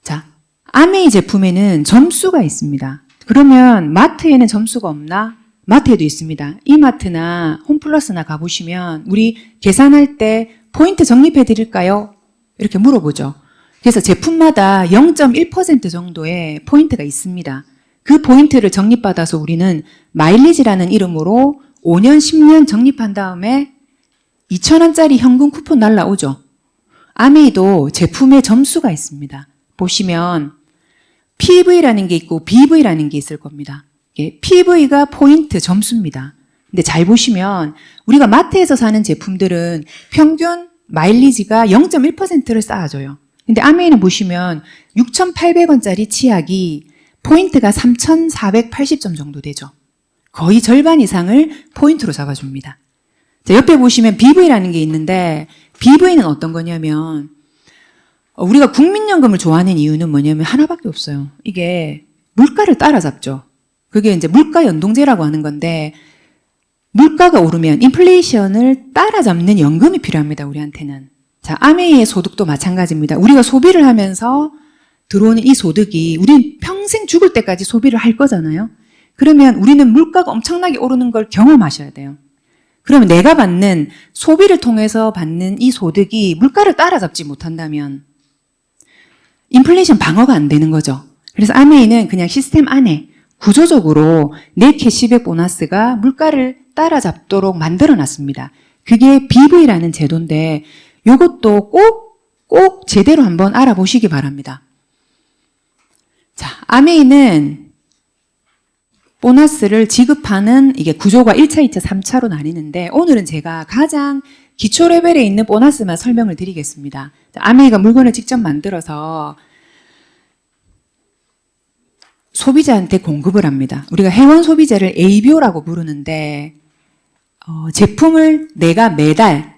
자, 아메이 제품에는 점수가 있습니다. 그러면 마트에는 점수가 없나? 마트에도 있습니다. 이마트나 홈플러스나 가보시면 우리 계산할 때 포인트 적립해 드릴까요? 이렇게 물어보죠. 그래서 제품마다 0.1% 정도의 포인트가 있습니다. 그 포인트를 적립받아서 우리는 마일리지라는 이름으로 5년, 10년 적립한 다음에 2,000원짜리 현금 쿠폰 날라오죠. 아메이도 제품의 점수가 있습니다. 보시면 PV라는 게 있고 BV라는 게 있을 겁니다. PV가 포인트 점수입니다. 근데 잘 보시면 우리가 마트에서 사는 제품들은 평균 마일리지가 0.1%를 쌓아줘요. 근데 아메이는 보시면 6,800원짜리 치약이 포인트가 3,480점 정도 되죠. 거의 절반 이상을 포인트로 잡아줍니다. 자, 옆에 보시면 BV라는 게 있는데 BV는 어떤 거냐면 우리가 국민연금을 좋아하는 이유는 뭐냐면 하나밖에 없어요. 이게 물가를 따라잡죠. 그게 이제 물가 연동제라고 하는 건데 물가가 오르면 인플레이션을 따라잡는 연금이 필요합니다. 우리한테는. 자, 아메이의 소득도 마찬가지입니다. 우리가 소비를 하면서 들어오는 이 소득이 우린 평생 죽을 때까지 소비를 할 거잖아요. 그러면 우리는 물가가 엄청나게 오르는 걸 경험하셔야 돼요. 그러면 내가 받는 소비를 통해서 받는 이 소득이 물가를 따라잡지 못한다면 인플레이션 방어가 안 되는 거죠. 그래서 아메이는 그냥 시스템 안에 구조적으로 내 캐시백 보너스가 물가를 따라잡도록 만들어 놨습니다. 그게 BV라는 제도인데 이것도 꼭 제대로 한번 알아보시기 바랍니다. 자, 아메이는 보너스를 지급하는 이게 구조가 1차, 2차, 3차로 나뉘는데 오늘은 제가 가장 기초 레벨에 있는 보너스만 설명을 드리겠습니다. 아메이가 물건을 직접 만들어서 소비자한테 공급을 합니다. 우리가 회원 소비자를 ABO라고 부르는데 제품을 내가 매달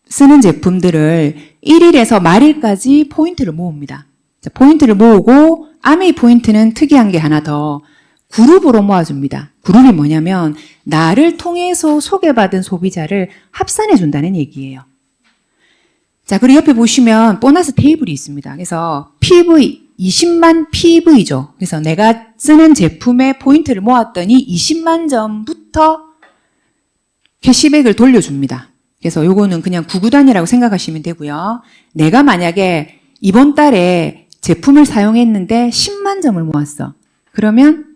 쓰는 제품들을 1일에서 말일까지 포인트를 모읍니다. 자, 포인트를 모으고 아메이 포인트는 특이한 게 하나 더 그룹으로 모아줍니다. 그룹이 뭐냐면 나를 통해서 소개받은 소비자를 합산해 준다는 얘기예요. 자, 그리고 옆에 보시면 보너스 테이블이 있습니다. 그래서 PV 20만 PV죠. 그래서 내가 쓰는 제품의 포인트를 모았더니 20만 점부터 캐시백을 돌려줍니다. 그래서 요거는 그냥 구구단이라고 생각하시면 되고요. 내가 만약에 이번 달에 제품을 사용했는데 10만 점을 모았어. 그러면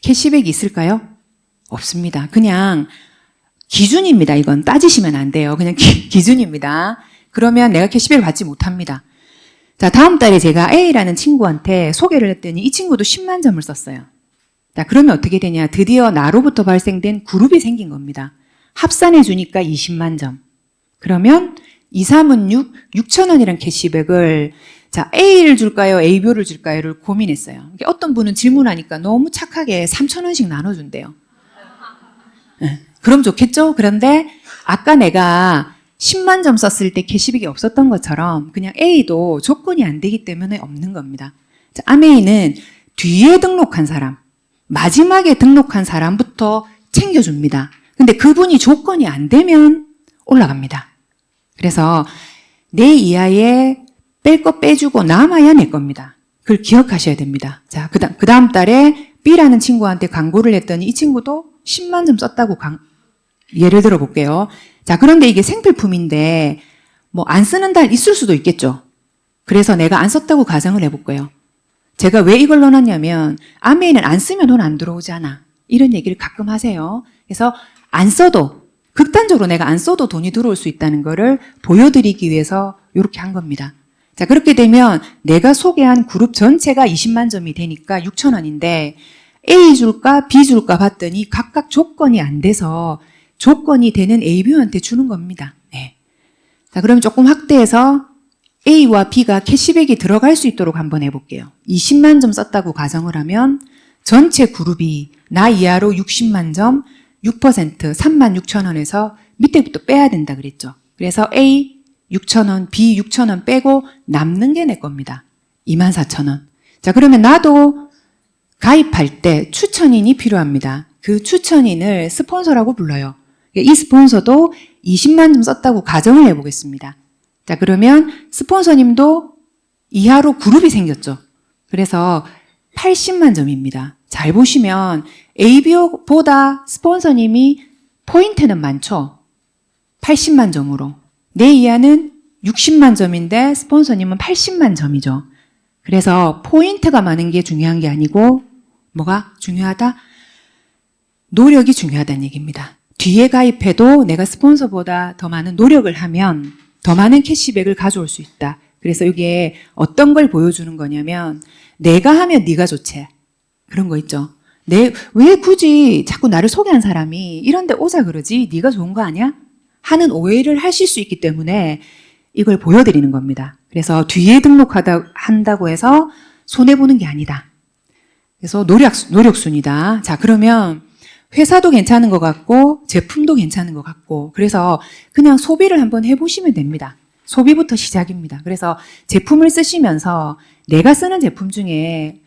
캐시백이 있을까요? 없습니다. 그냥 기준입니다. 이건 따지시면 안 돼요. 그냥 기준입니다. 그러면 내가 캐시백을 받지 못합니다. 자, 다음 달에 제가 A라는 친구한테 소개를 했더니 이 친구도 10만 점을 썼어요. 자, 그러면 어떻게 되냐? 드디어 나로부터 발생된 그룹이 생긴 겁니다. 합산해 주니까 20만 점. 그러면 2, 3은 6, 6,000원이란 캐시백을 자, A를 줄까요? ABO를 줄까요?를 고민했어요. 어떤 분은 질문하니까 너무 착하게 3,000원씩 나눠준대요. 그럼 좋겠죠? 그런데 아까 내가 10만 점 썼을 때 캐시백이 없었던 것처럼 그냥 A도 조건이 안 되기 때문에 없는 겁니다. 자, 아메이는 뒤에 등록한 사람, 마지막에 등록한 사람부터 챙겨줍니다. 근데 그분이 조건이 안 되면 올라갑니다. 그래서 내 이하에 뺄 거 빼주고 남아야 내 겁니다. 그걸 기억하셔야 됩니다. 자, 그 다음 달에 B라는 친구한테 광고를 했더니 이 친구도 10만 점 썼다고 예를 들어 볼게요. 자, 그런데 이게 생필품인데 뭐 안 쓰는 달 있을 수도 있겠죠. 그래서 내가 안 썼다고 가정을 해볼게요. 제가 왜 이걸 넣어놨냐면 아메이는 안 쓰면 돈 안 들어오잖아. 이런 얘기를 가끔 하세요. 그래서 안 써도 극단적으로 내가 안 써도 돈이 들어올 수 있다는 거를 보여드리기 위해서 이렇게 한 겁니다. 자, 그렇게 되면 내가 소개한 그룹 전체가 20만 점이 되니까 6,000원인데 A 줄까 B 줄까 봤더니 각각 조건이 안 돼서 조건이 되는 AB한테 주는 겁니다. 네. 자, 그럼 조금 확대해서 A와 B가 캐시백이 들어갈 수 있도록 한번 해볼게요. 20만 점 썼다고 가정을 하면 전체 그룹이 나 이하로 60만 점, 6% 36,000원에서 밑에부터 빼야 된다 그랬죠. 그래서 A 6,000원, B 6,000원 빼고 남는 게 내 겁니다. 24,000원. 자, 그러면 나도 가입할 때 추천인이 필요합니다. 그 추천인을 스폰서라고 불러요. 이 스폰서도 20만 점 썼다고 가정을 해보겠습니다. 자, 그러면 스폰서님도 이하로 그룹이 생겼죠. 그래서 80만 점입니다. 잘 보시면 ABO보다 스폰서님이 포인트는 많죠. 80만 점으로. 내 이하는 60만 점인데 스폰서님은 80만 점이죠. 그래서 포인트가 많은 게 중요한 게 아니고 뭐가 중요하다? 노력이 중요하다는 얘기입니다. 뒤에 가입해도 내가 스폰서보다 더 많은 노력을 하면 더 많은 캐시백을 가져올 수 있다. 그래서 이게 어떤 걸 보여주는 거냐면 내가 하면 네가 좋지. 그런 거 있죠. 왜 굳이 자꾸 나를 소개한 사람이 이런 데 오자 그러지? 네가 좋은 거 아니야? 하는 오해를 하실 수 있기 때문에 이걸 보여드리는 겁니다. 그래서 뒤에 한다고 해서 손해보는 게 아니다. 그래서 노력순이다. 자, 그러면 회사도 괜찮은 것 같고 제품도 괜찮은 것 같고 그래서 그냥 소비를 한번 해보시면 됩니다. 소비부터 시작입니다. 그래서 제품을 쓰시면서 내가 쓰는 제품 중에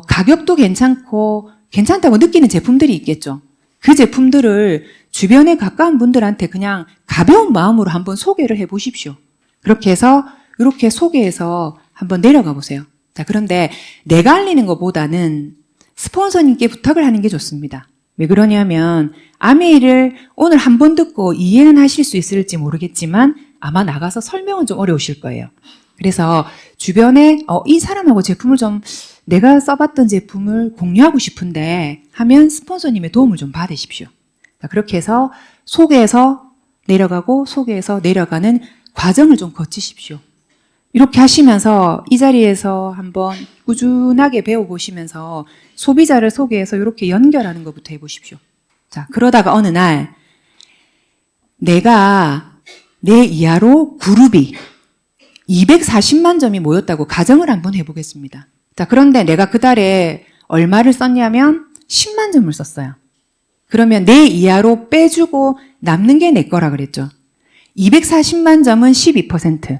가격도 괜찮고 괜찮다고 느끼는 제품들이 있겠죠. 그 제품들을 주변에 가까운 분들한테 그냥 가벼운 마음으로 한번 소개를 해보십시오. 그렇게 해서 이렇게 소개해서 한번 내려가 보세요. 자, 그런데 내가 알리는 것보다는 스폰서님께 부탁을 하는 게 좋습니다. 왜 그러냐면 아메이를 오늘 한 번 듣고 이해는 하실 수 있을지 모르겠지만 아마 나가서 설명은 좀 어려우실 거예요. 그래서 주변에 이 사람하고 제품을 좀 내가 써봤던 제품을 공유하고 싶은데 하면 스폰서님의 도움을 좀 받으십시오. 자, 그렇게 해서 소개해서 내려가고 소개해서 내려가는 과정을 좀 거치십시오. 이렇게 하시면서 이 자리에서 한번 꾸준하게 배워보시면서 소비자를 소개해서 이렇게 연결하는 것부터 해보십시오. 자, 그러다가 어느 날 내가 내 이하로 그룹이 240만 점이 모였다고 가정을 한번 해보겠습니다. 자, 그런데 내가 그 달에 얼마를 썼냐면 10만 점을 썼어요. 그러면 내 이하로 빼주고 남는 게 내 거라 그랬죠. 240만 점은 12%,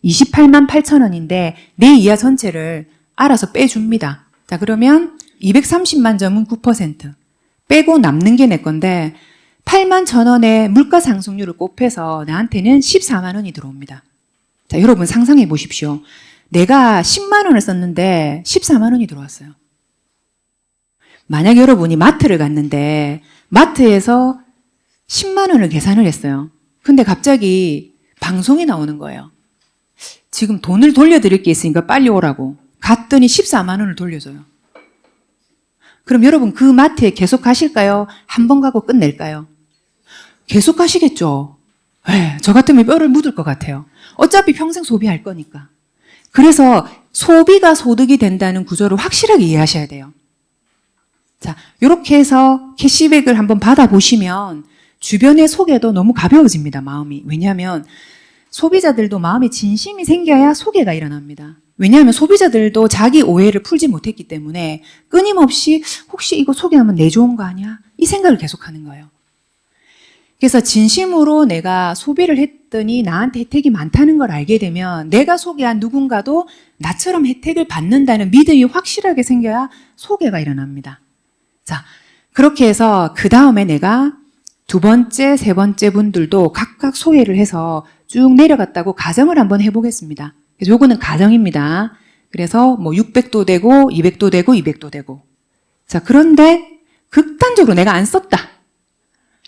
28만 8천 원인데 내 이하 전체를 알아서 빼줍니다. 자, 그러면 230만 점은 9%, 빼고 남는 게 내 건데 8만 1천 원의 물가 상승률을 곱해서 나한테는 14만 원이 들어옵니다. 자, 여러분 상상해 보십시오. 내가 10만 원을 썼는데 14만 원이 들어왔어요. 만약 여러분이 마트를 갔는데 마트에서 10만 원을 계산을 했어요. 근데 갑자기 방송이 나오는 거예요. 지금 돈을 돌려드릴 게 있으니까 빨리 오라고. 갔더니 14만 원을 돌려줘요. 그럼 여러분 그 마트에 계속 가실까요? 한 번 가고 끝낼까요? 계속 가시겠죠. 네, 저 같으면 뼈를 묻을 것 같아요. 어차피 평생 소비할 거니까. 그래서 소비가 소득이 된다는 구조를 확실하게 이해하셔야 돼요. 자, 이렇게 해서 캐시백을 한번 받아보시면 주변의 소개도 너무 가벼워집니다, 마음이. 왜냐하면 소비자들도 마음에 진심이 생겨야 소개가 일어납니다. 왜냐하면 소비자들도 자기 오해를 풀지 못했기 때문에 끊임없이 혹시 이거 소개하면 내 좋은 거 아니야? 이 생각을 계속하는 거예요. 그래서 진심으로 내가 소비를 했더니 나한테 혜택이 많다는 걸 알게 되면 내가 소개한 누군가도 나처럼 혜택을 받는다는 믿음이 확실하게 생겨야 소개가 일어납니다. 자, 그렇게 해서 그 다음에 내가 두 번째, 세 번째 분들도 각각 소개를 해서 쭉 내려갔다고 가정을 한번 해보겠습니다. 그래서 요거는 가정입니다. 그래서 뭐 600도 되고 200도 되고 200도 되고. 자, 그런데 극단적으로 내가 안 썼다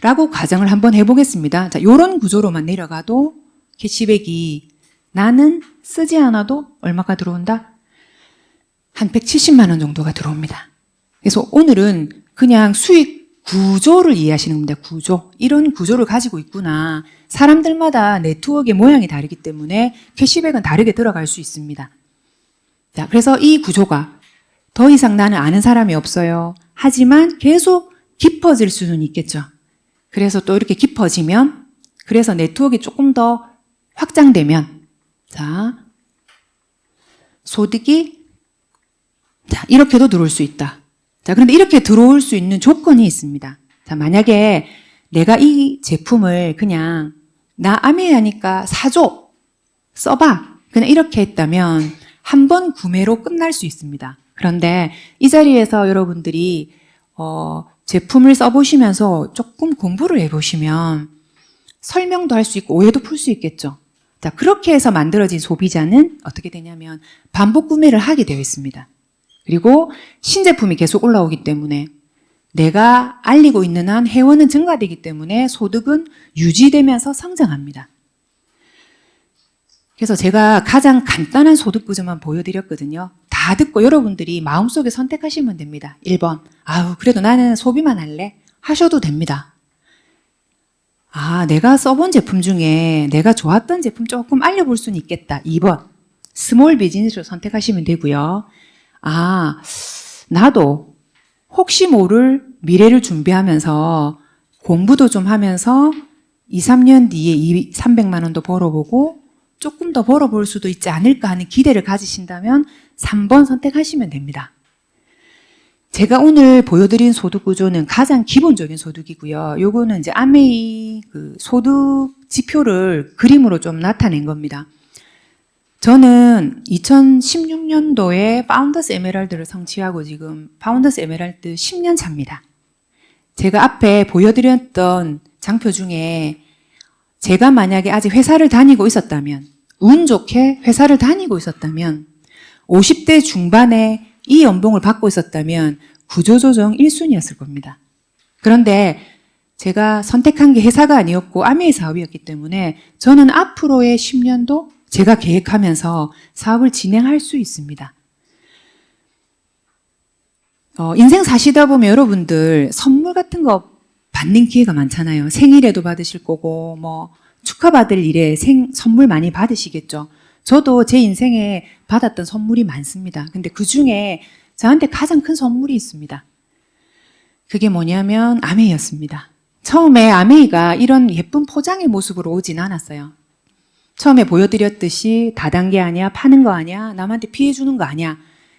라고 가정을 한번 해보겠습니다. 자, 요런 구조로만 내려가도 캐시백이 나는 쓰지 않아도 얼마가 들어온다? 한 170만 원 정도가 들어옵니다. 그래서 오늘은 그냥 수익 구조를 이해하시는 겁니다. 구조. 이런 구조를 가지고 있구나. 사람들마다 네트워크의 모양이 다르기 때문에 캐시백은 다르게 들어갈 수 있습니다. 자, 그래서 이 구조가 더 이상 나는 아는 사람이 없어요. 하지만 계속 깊어질 수는 있겠죠. 그래서 또 이렇게 깊어지면, 그래서 네트워크가 조금 더 확장되면, 자, 소득이, 자, 이렇게도 들어올 수 있다. 자, 그런데 이렇게 들어올 수 있는 조건이 있습니다. 자, 만약에 내가 이 제품을 그냥 나 아메이하니까 사줘, 써봐, 그냥 이렇게 했다면 한 번 구매로 끝날 수 있습니다. 그런데 이 자리에서 여러분들이 제품을 써보시면서 조금 공부를 해보시면 설명도 할 수 있고 오해도 풀 수 있겠죠. 자, 그렇게 해서 만들어진 소비자는 어떻게 되냐면 반복 구매를 하게 되어 있습니다. 그리고 신제품이 계속 올라오기 때문에 내가 알리고 있는 한 회원은 증가되기 때문에 소득은 유지되면서 성장합니다. 그래서 제가 가장 간단한 소득 구조만 보여드렸거든요. 다 듣고 여러분들이 마음속에 선택하시면 됩니다. 1번, 아우 그래도 나는 소비만 할래? 하셔도 됩니다. 아, 내가 써본 제품 중에 내가 좋았던 제품 조금 알려볼 수는 있겠다. 2번, 스몰 비즈니스로 선택하시면 되고요. 아, 나도 혹시 모를 미래를 준비하면서 공부도 좀 하면서 2, 3년 뒤에 300만 원도 벌어보고 조금 더 벌어볼 수도 있지 않을까 하는 기대를 가지신다면 3번 선택하시면 됩니다. 제가 오늘 보여드린 소득 구조는 가장 기본적인 소득이고요. 요거는 이제 아메이 그 소득 지표를 그림으로 좀 나타낸 겁니다. 저는 2016년도에 파운더스 에메랄드를 성취하고 지금 파운더스 에메랄드 10년 차입니다. 제가 앞에 보여드렸던 장표 중에 제가 만약에 아직 회사를 다니고 있었다면, 운 좋게 회사를 다니고 있었다면 50대 중반에 이 연봉을 받고 있었다면 구조조정 1순위였을 겁니다. 그런데 제가 선택한 게 회사가 아니었고 아메이 사업이었기 때문에 저는 앞으로의 10년도 제가 계획하면서 사업을 진행할 수 있습니다. 인생 사시다 보면 여러분들 선물 같은 거 받는 기회가 많잖아요. 생일에도 받으실 거고 뭐 축하받을 일에 선물 많이 받으시겠죠. 저도 제 인생에 받았던 선물이 많습니다. 근데 그 중에 저한테 가장 큰 선물이 있습니다. 그게 뭐냐면 아메이였습니다. 처음에 아메이가 이런 예쁜 포장의 모습으로 오진 않았어요. 처음에 보여드렸듯이 다단계 아니야, 파는 거 아니야, 남한테 피해주는 거 아니야,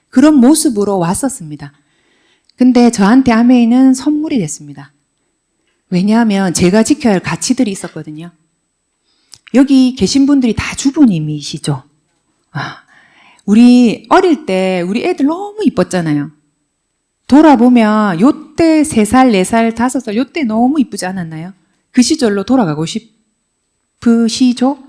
그런 모습으로 왔었습니다. 근데 저한테 아메이는 선물이 됐습니다. 왜냐하면 제가 지켜야 할 가치들이 있었거든요. 여기 계신 분들이 다 주부님이시죠? 우리 어릴 때 우리 애들 너무 이뻤잖아요. 돌아보면 요때 3살, 4살, 5살 요때 너무 이쁘지 않았나요? 그 시절로 돌아가고 싶으시죠?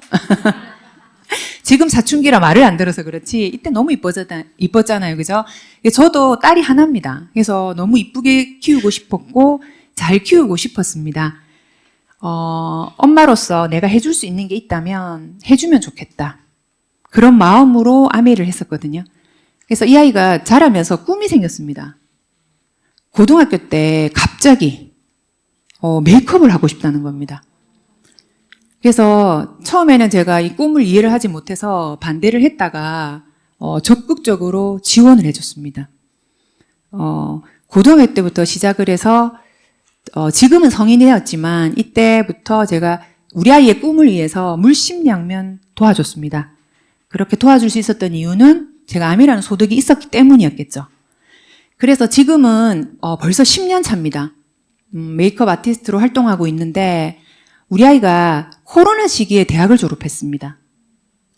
지금 사춘기라 말을 안 들어서 그렇지 이때 너무 이뻤잖아요. 그죠? 저도 딸이 하나입니다. 그래서 너무 이쁘게 키우고 싶었고 잘 키우고 싶었습니다. 엄마로서 내가 해줄 수 있는 게 있다면 해주면 좋겠다. 그런 마음으로 아메이를 했었거든요. 그래서 이 아이가 자라면서 꿈이 생겼습니다. 고등학교 때 갑자기 메이크업을 하고 싶다는 겁니다. 그래서 처음에는 제가 이 꿈을 이해를 하지 못해서 반대를 했다가 적극적으로 지원을 해줬습니다. 고등학교 때부터 시작을 해서 지금은 성인이 되었지만 이때부터 제가 우리 아이의 꿈을 위해서 물심양면 도와줬습니다. 그렇게 도와줄 수 있었던 이유는 제가 아미라는 소득이 있었기 때문이었겠죠. 그래서 지금은 벌써 10년 차입니다. 메이크업 아티스트로 활동하고 있는데 우리 아이가 코로나 시기에 대학을 졸업했습니다.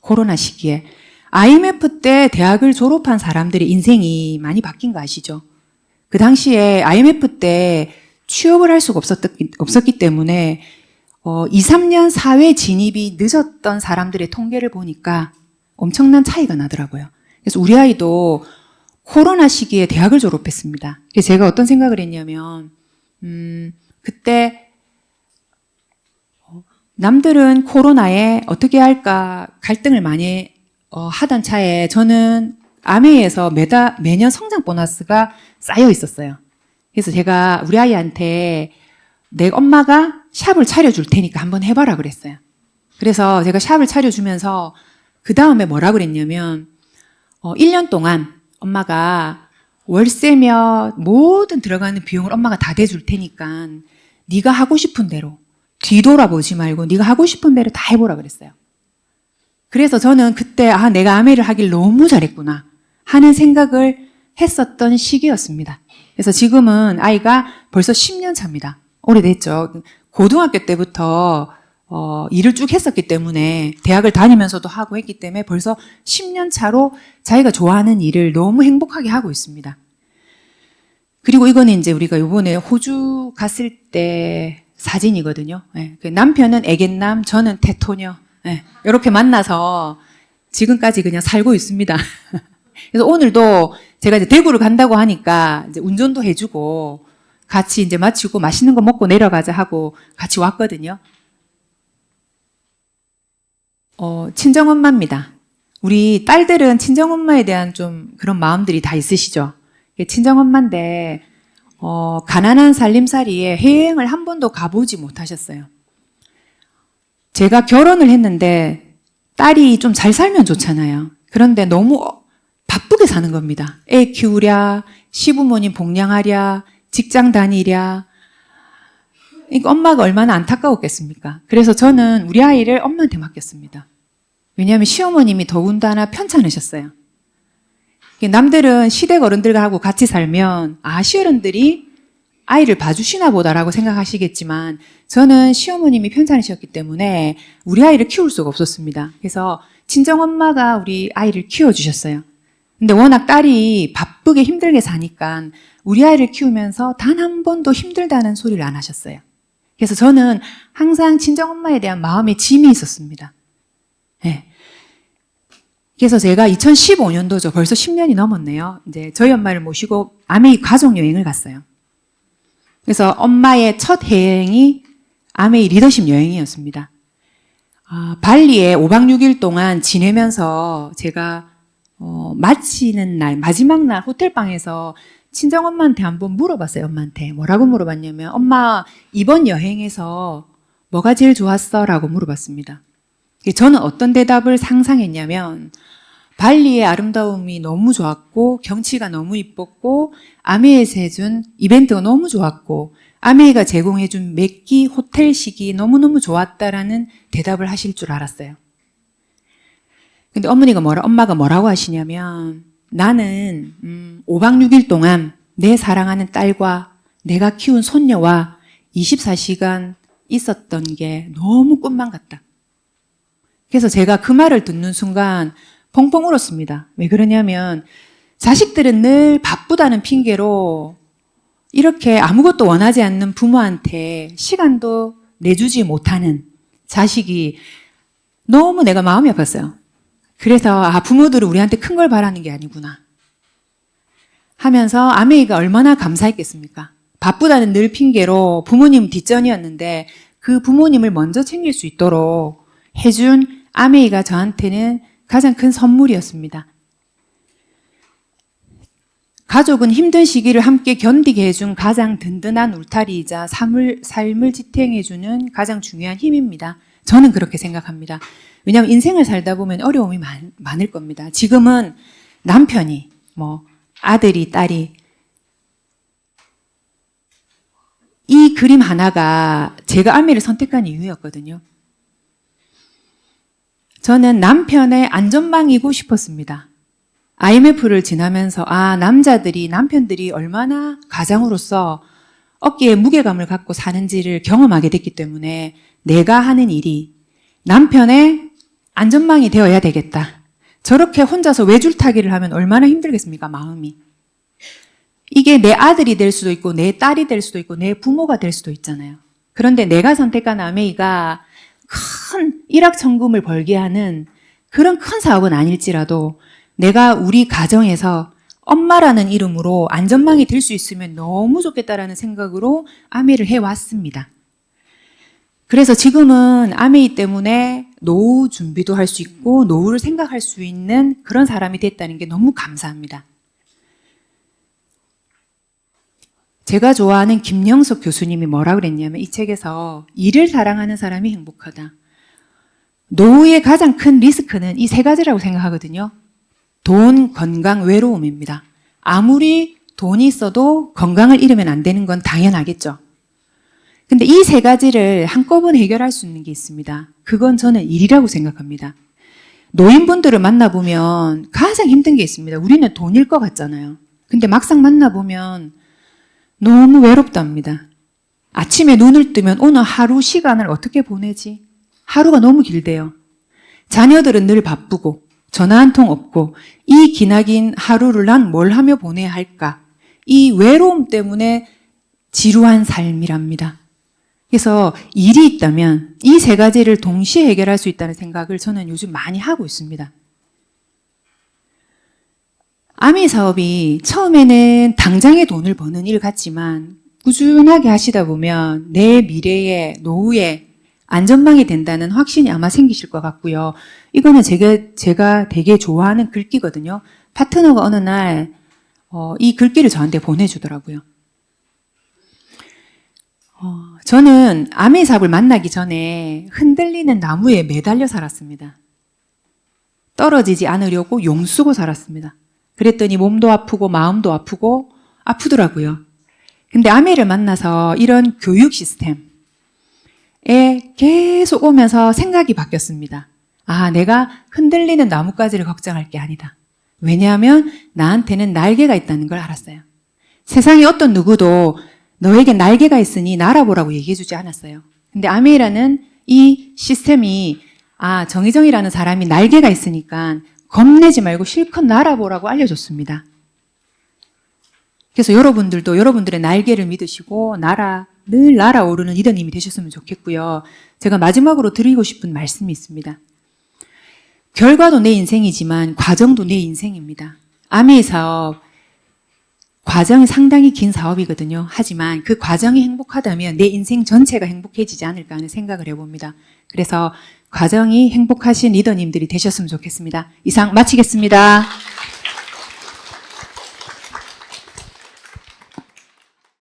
코로나 시기에. IMF 때 대학을 졸업한 사람들의 인생이 많이 바뀐 거 아시죠? 그 당시에 IMF 때 취업을 할 수가 없었기 때문에 2, 3년 사회 진입이 늦었던 사람들의 통계를 보니까 엄청난 차이가 나더라고요. 그래서 우리 아이도 코로나 시기에 대학을 졸업했습니다. 그래서 제가 어떤 생각을 했냐면 그때 남들은 코로나에 어떻게 할까 갈등을 많이 하던 차에 저는 아메이에서 매년 성장 보너스가 쌓여 있었어요. 그래서 제가 우리 아이한테 내 엄마가 샵을 차려줄 테니까 한번 해봐라 그랬어요. 그래서 제가 샵을 차려주면서 그 다음에 뭐라 그랬냐면 1년 동안 엄마가 월세며 모든 들어가는 비용을 엄마가 다 대줄 테니까 네가 하고 싶은 대로 뒤돌아보지 말고 네가 하고 싶은 대로 다 해보라 그랬어요. 그래서 저는 그때 내가 아메이를 하길 너무 잘했구나 하는 생각을 했었던 시기였습니다. 그래서 지금은 아이가 벌써 10년 차입니다. 오래됐죠. 고등학교 때부터 일을 쭉 했었기 때문에 대학을 다니면서도 하고 했기 때문에 벌써 10년 차로 자기가 좋아하는 일을 너무 행복하게 하고 있습니다. 그리고 이거는 이제 우리가 이번에 호주 갔을 때 사진이거든요. 네. 남편은 애견남, 저는 테토녀. 네. 이렇게 만나서 지금까지 그냥 살고 있습니다. 그래서 오늘도 제가 이제 대구를 간다고 하니까 이제 운전도 해주고 같이 이제 마치고 맛있는 거 먹고 내려가자 하고 같이 왔거든요. 친정엄마입니다. 우리 딸들은 친정엄마에 대한 좀 그런 마음들이 다 있으시죠? 친정엄마인데, 가난한 살림살이에 해외여행을 한 번도 가보지 못하셨어요. 제가 결혼을 했는데 딸이 좀 잘 살면 좋잖아요. 그런데 너무 바쁘게 사는 겁니다. 애 키우랴, 시부모님 복양하랴, 직장 다니랴. 그러니까 엄마가 얼마나 안타까웠겠습니까? 그래서 저는 우리 아이를 엄마한테 맡겼습니다. 왜냐하면 시어머님이 더군다나 편찮으셨어요. 남들은 시댁 어른들과 하고 같이 살면 시어른들이 아이를 봐주시나 보다라고 생각하시겠지만 저는 시어머님이 편찮으셨기 때문에 우리 아이를 키울 수가 없었습니다. 그래서 친정엄마가 우리 아이를 키워주셨어요. 근데 워낙 딸이 바쁘게 힘들게 사니까 우리 아이를 키우면서 단 한 번도 힘들다는 소리를 안 하셨어요. 그래서 저는 항상 친정엄마에 대한 마음의 짐이 있었습니다. 네. 그래서 제가 2015년도죠. 벌써 10년이 넘었네요. 이제 저희 엄마를 모시고 아메이 가족 여행을 갔어요. 그래서 엄마의 첫 여행이 아메이 리더십 여행이었습니다. 발리에 5박 6일 동안 지내면서 제가 마치는 날, 마지막 날 호텔방에서 친정엄마한테 한번 물어봤어요. 엄마한테. 뭐라고 물어봤냐면 엄마 이번 여행에서 뭐가 제일 좋았어? 라고 물어봤습니다. 저는 어떤 대답을 상상했냐면 발리의 아름다움이 너무 좋았고 경치가 너무 이뻤고 아메이에서 해준 이벤트가 너무 좋았고 아메이가 제공해준 맥기 호텔식이 너무너무 좋았다라는 대답을 하실 줄 알았어요. 근데 엄마가 뭐라고 하시냐면 나는 5박 6일 동안 내 사랑하는 딸과 내가 키운 손녀와 24시간 있었던 게 너무 꿈만 같다. 그래서 제가 그 말을 듣는 순간 펑펑 울었습니다. 왜 그러냐면 자식들은 늘 바쁘다는 핑계로 이렇게 아무것도 원하지 않는 부모한테 시간도 내주지 못하는 자식이 너무 내가 마음이 아팠어요. 그래서 부모들은 우리한테 큰 걸 바라는 게 아니구나 하면서 아메이가 얼마나 감사했겠습니까? 바쁘다는 늘 핑계로 부모님 뒷전이었는데 그 부모님을 먼저 챙길 수 있도록 해준 아메이가 저한테는 가장 큰 선물이었습니다. 가족은 힘든 시기를 함께 견디게 해준 가장 든든한 울타리이자 삶을 지탱해주는 가장 중요한 힘입니다. 저는 그렇게 생각합니다. 왜냐하면 인생을 살다 보면 어려움이 많을 겁니다. 지금은 남편이, 아들이, 딸이 이 그림 하나가 제가 아메이를 선택한 이유였거든요. 저는 남편의 안전망이고 싶었습니다. IMF를 지나면서 남편들이 얼마나 가장으로서 어깨에 무게감을 갖고 사는지를 경험하게 됐기 때문에 내가 하는 일이 남편의 안전망이 되어야 되겠다. 저렇게 혼자서 외줄타기를 하면 얼마나 힘들겠습니까, 마음이. 이게 내 아들이 될 수도 있고 내 딸이 될 수도 있고 내 부모가 될 수도 있잖아요. 그런데 내가 선택한 아메이가 큰 일확천금을 벌게 하는 그런 큰 사업은 아닐지라도 내가 우리 가정에서 엄마라는 이름으로 안전망이 될 수 있으면 너무 좋겠다라는 생각으로 아메이를 해왔습니다. 그래서 지금은 아메이 때문에 노후 준비도 할 수 있고 노후를 생각할 수 있는 그런 사람이 됐다는 게 너무 감사합니다. 제가 좋아하는 김영석 교수님이 뭐라 그랬냐면 이 책에서 일을 사랑하는 사람이 행복하다. 노후의 가장 큰 리스크는 이 세 가지라고 생각하거든요. 돈, 건강, 외로움입니다. 아무리 돈이 있어도 건강을 잃으면 안 되는 건 당연하겠죠. 근데 이 세 가지를 한꺼번에 해결할 수 있는 게 있습니다. 그건 저는 일이라고 생각합니다. 노인분들을 만나보면 가장 힘든 게 있습니다. 우리는 돈일 것 같잖아요. 근데 막상 만나보면 너무 외롭답니다. 아침에 눈을 뜨면 오늘 하루 시간을 어떻게 보내지? 하루가 너무 길대요. 자녀들은 늘 바쁘고 전화 한 통 없고 이 기나긴 하루를 난 뭘 하며 보내야 할까? 이 외로움 때문에 지루한 삶이랍니다. 그래서 일이 있다면 이 세 가지를 동시에 해결할 수 있다는 생각을 저는 요즘 많이 하고 있습니다. 아메이 사업이 처음에는 당장의 돈을 버는 일 같지만 꾸준하게 하시다 보면 내 미래의 노후에 안전망이 된다는 확신이 아마 생기실 것 같고요. 이거는 제가 되게 좋아하는 글귀거든요. 파트너가 어느 날 이 글귀를 저한테 보내주더라고요. 저는 아메이 사업을 만나기 전에 흔들리는 나무에 매달려 살았습니다. 떨어지지 않으려고 용쓰고 살았습니다. 그랬더니 몸도 아프고 마음도 아프더라고요. 근데 아메이를 만나서 이런 교육 시스템에 계속 오면서 생각이 바뀌었습니다. 내가 흔들리는 나뭇가지를 걱정할 게 아니다. 왜냐하면 나한테는 날개가 있다는 걸 알았어요. 세상에 어떤 누구도 너에게 날개가 있으니 날아보라고 얘기해주지 않았어요. 근데 아메이라는 이 시스템이 정희정이라는 사람이 날개가 있으니까 겁내지 말고 실컷 날아보라고 알려줬습니다. 그래서 여러분들도 여러분들의 날개를 믿으시고 늘 날아오르는 리더님이 되셨으면 좋겠고요. 제가 마지막으로 드리고 싶은 말씀이 있습니다. 결과도 내 인생이지만 과정도 내 인생입니다. 아메이 사업, 과정이 상당히 긴 사업이거든요. 하지만 그 과정이 행복하다면 내 인생 전체가 행복해지지 않을까 하는 생각을 해봅니다. 그래서 과정이 행복하신 리더님들이 되셨으면 좋겠습니다. 이상 마치겠습니다.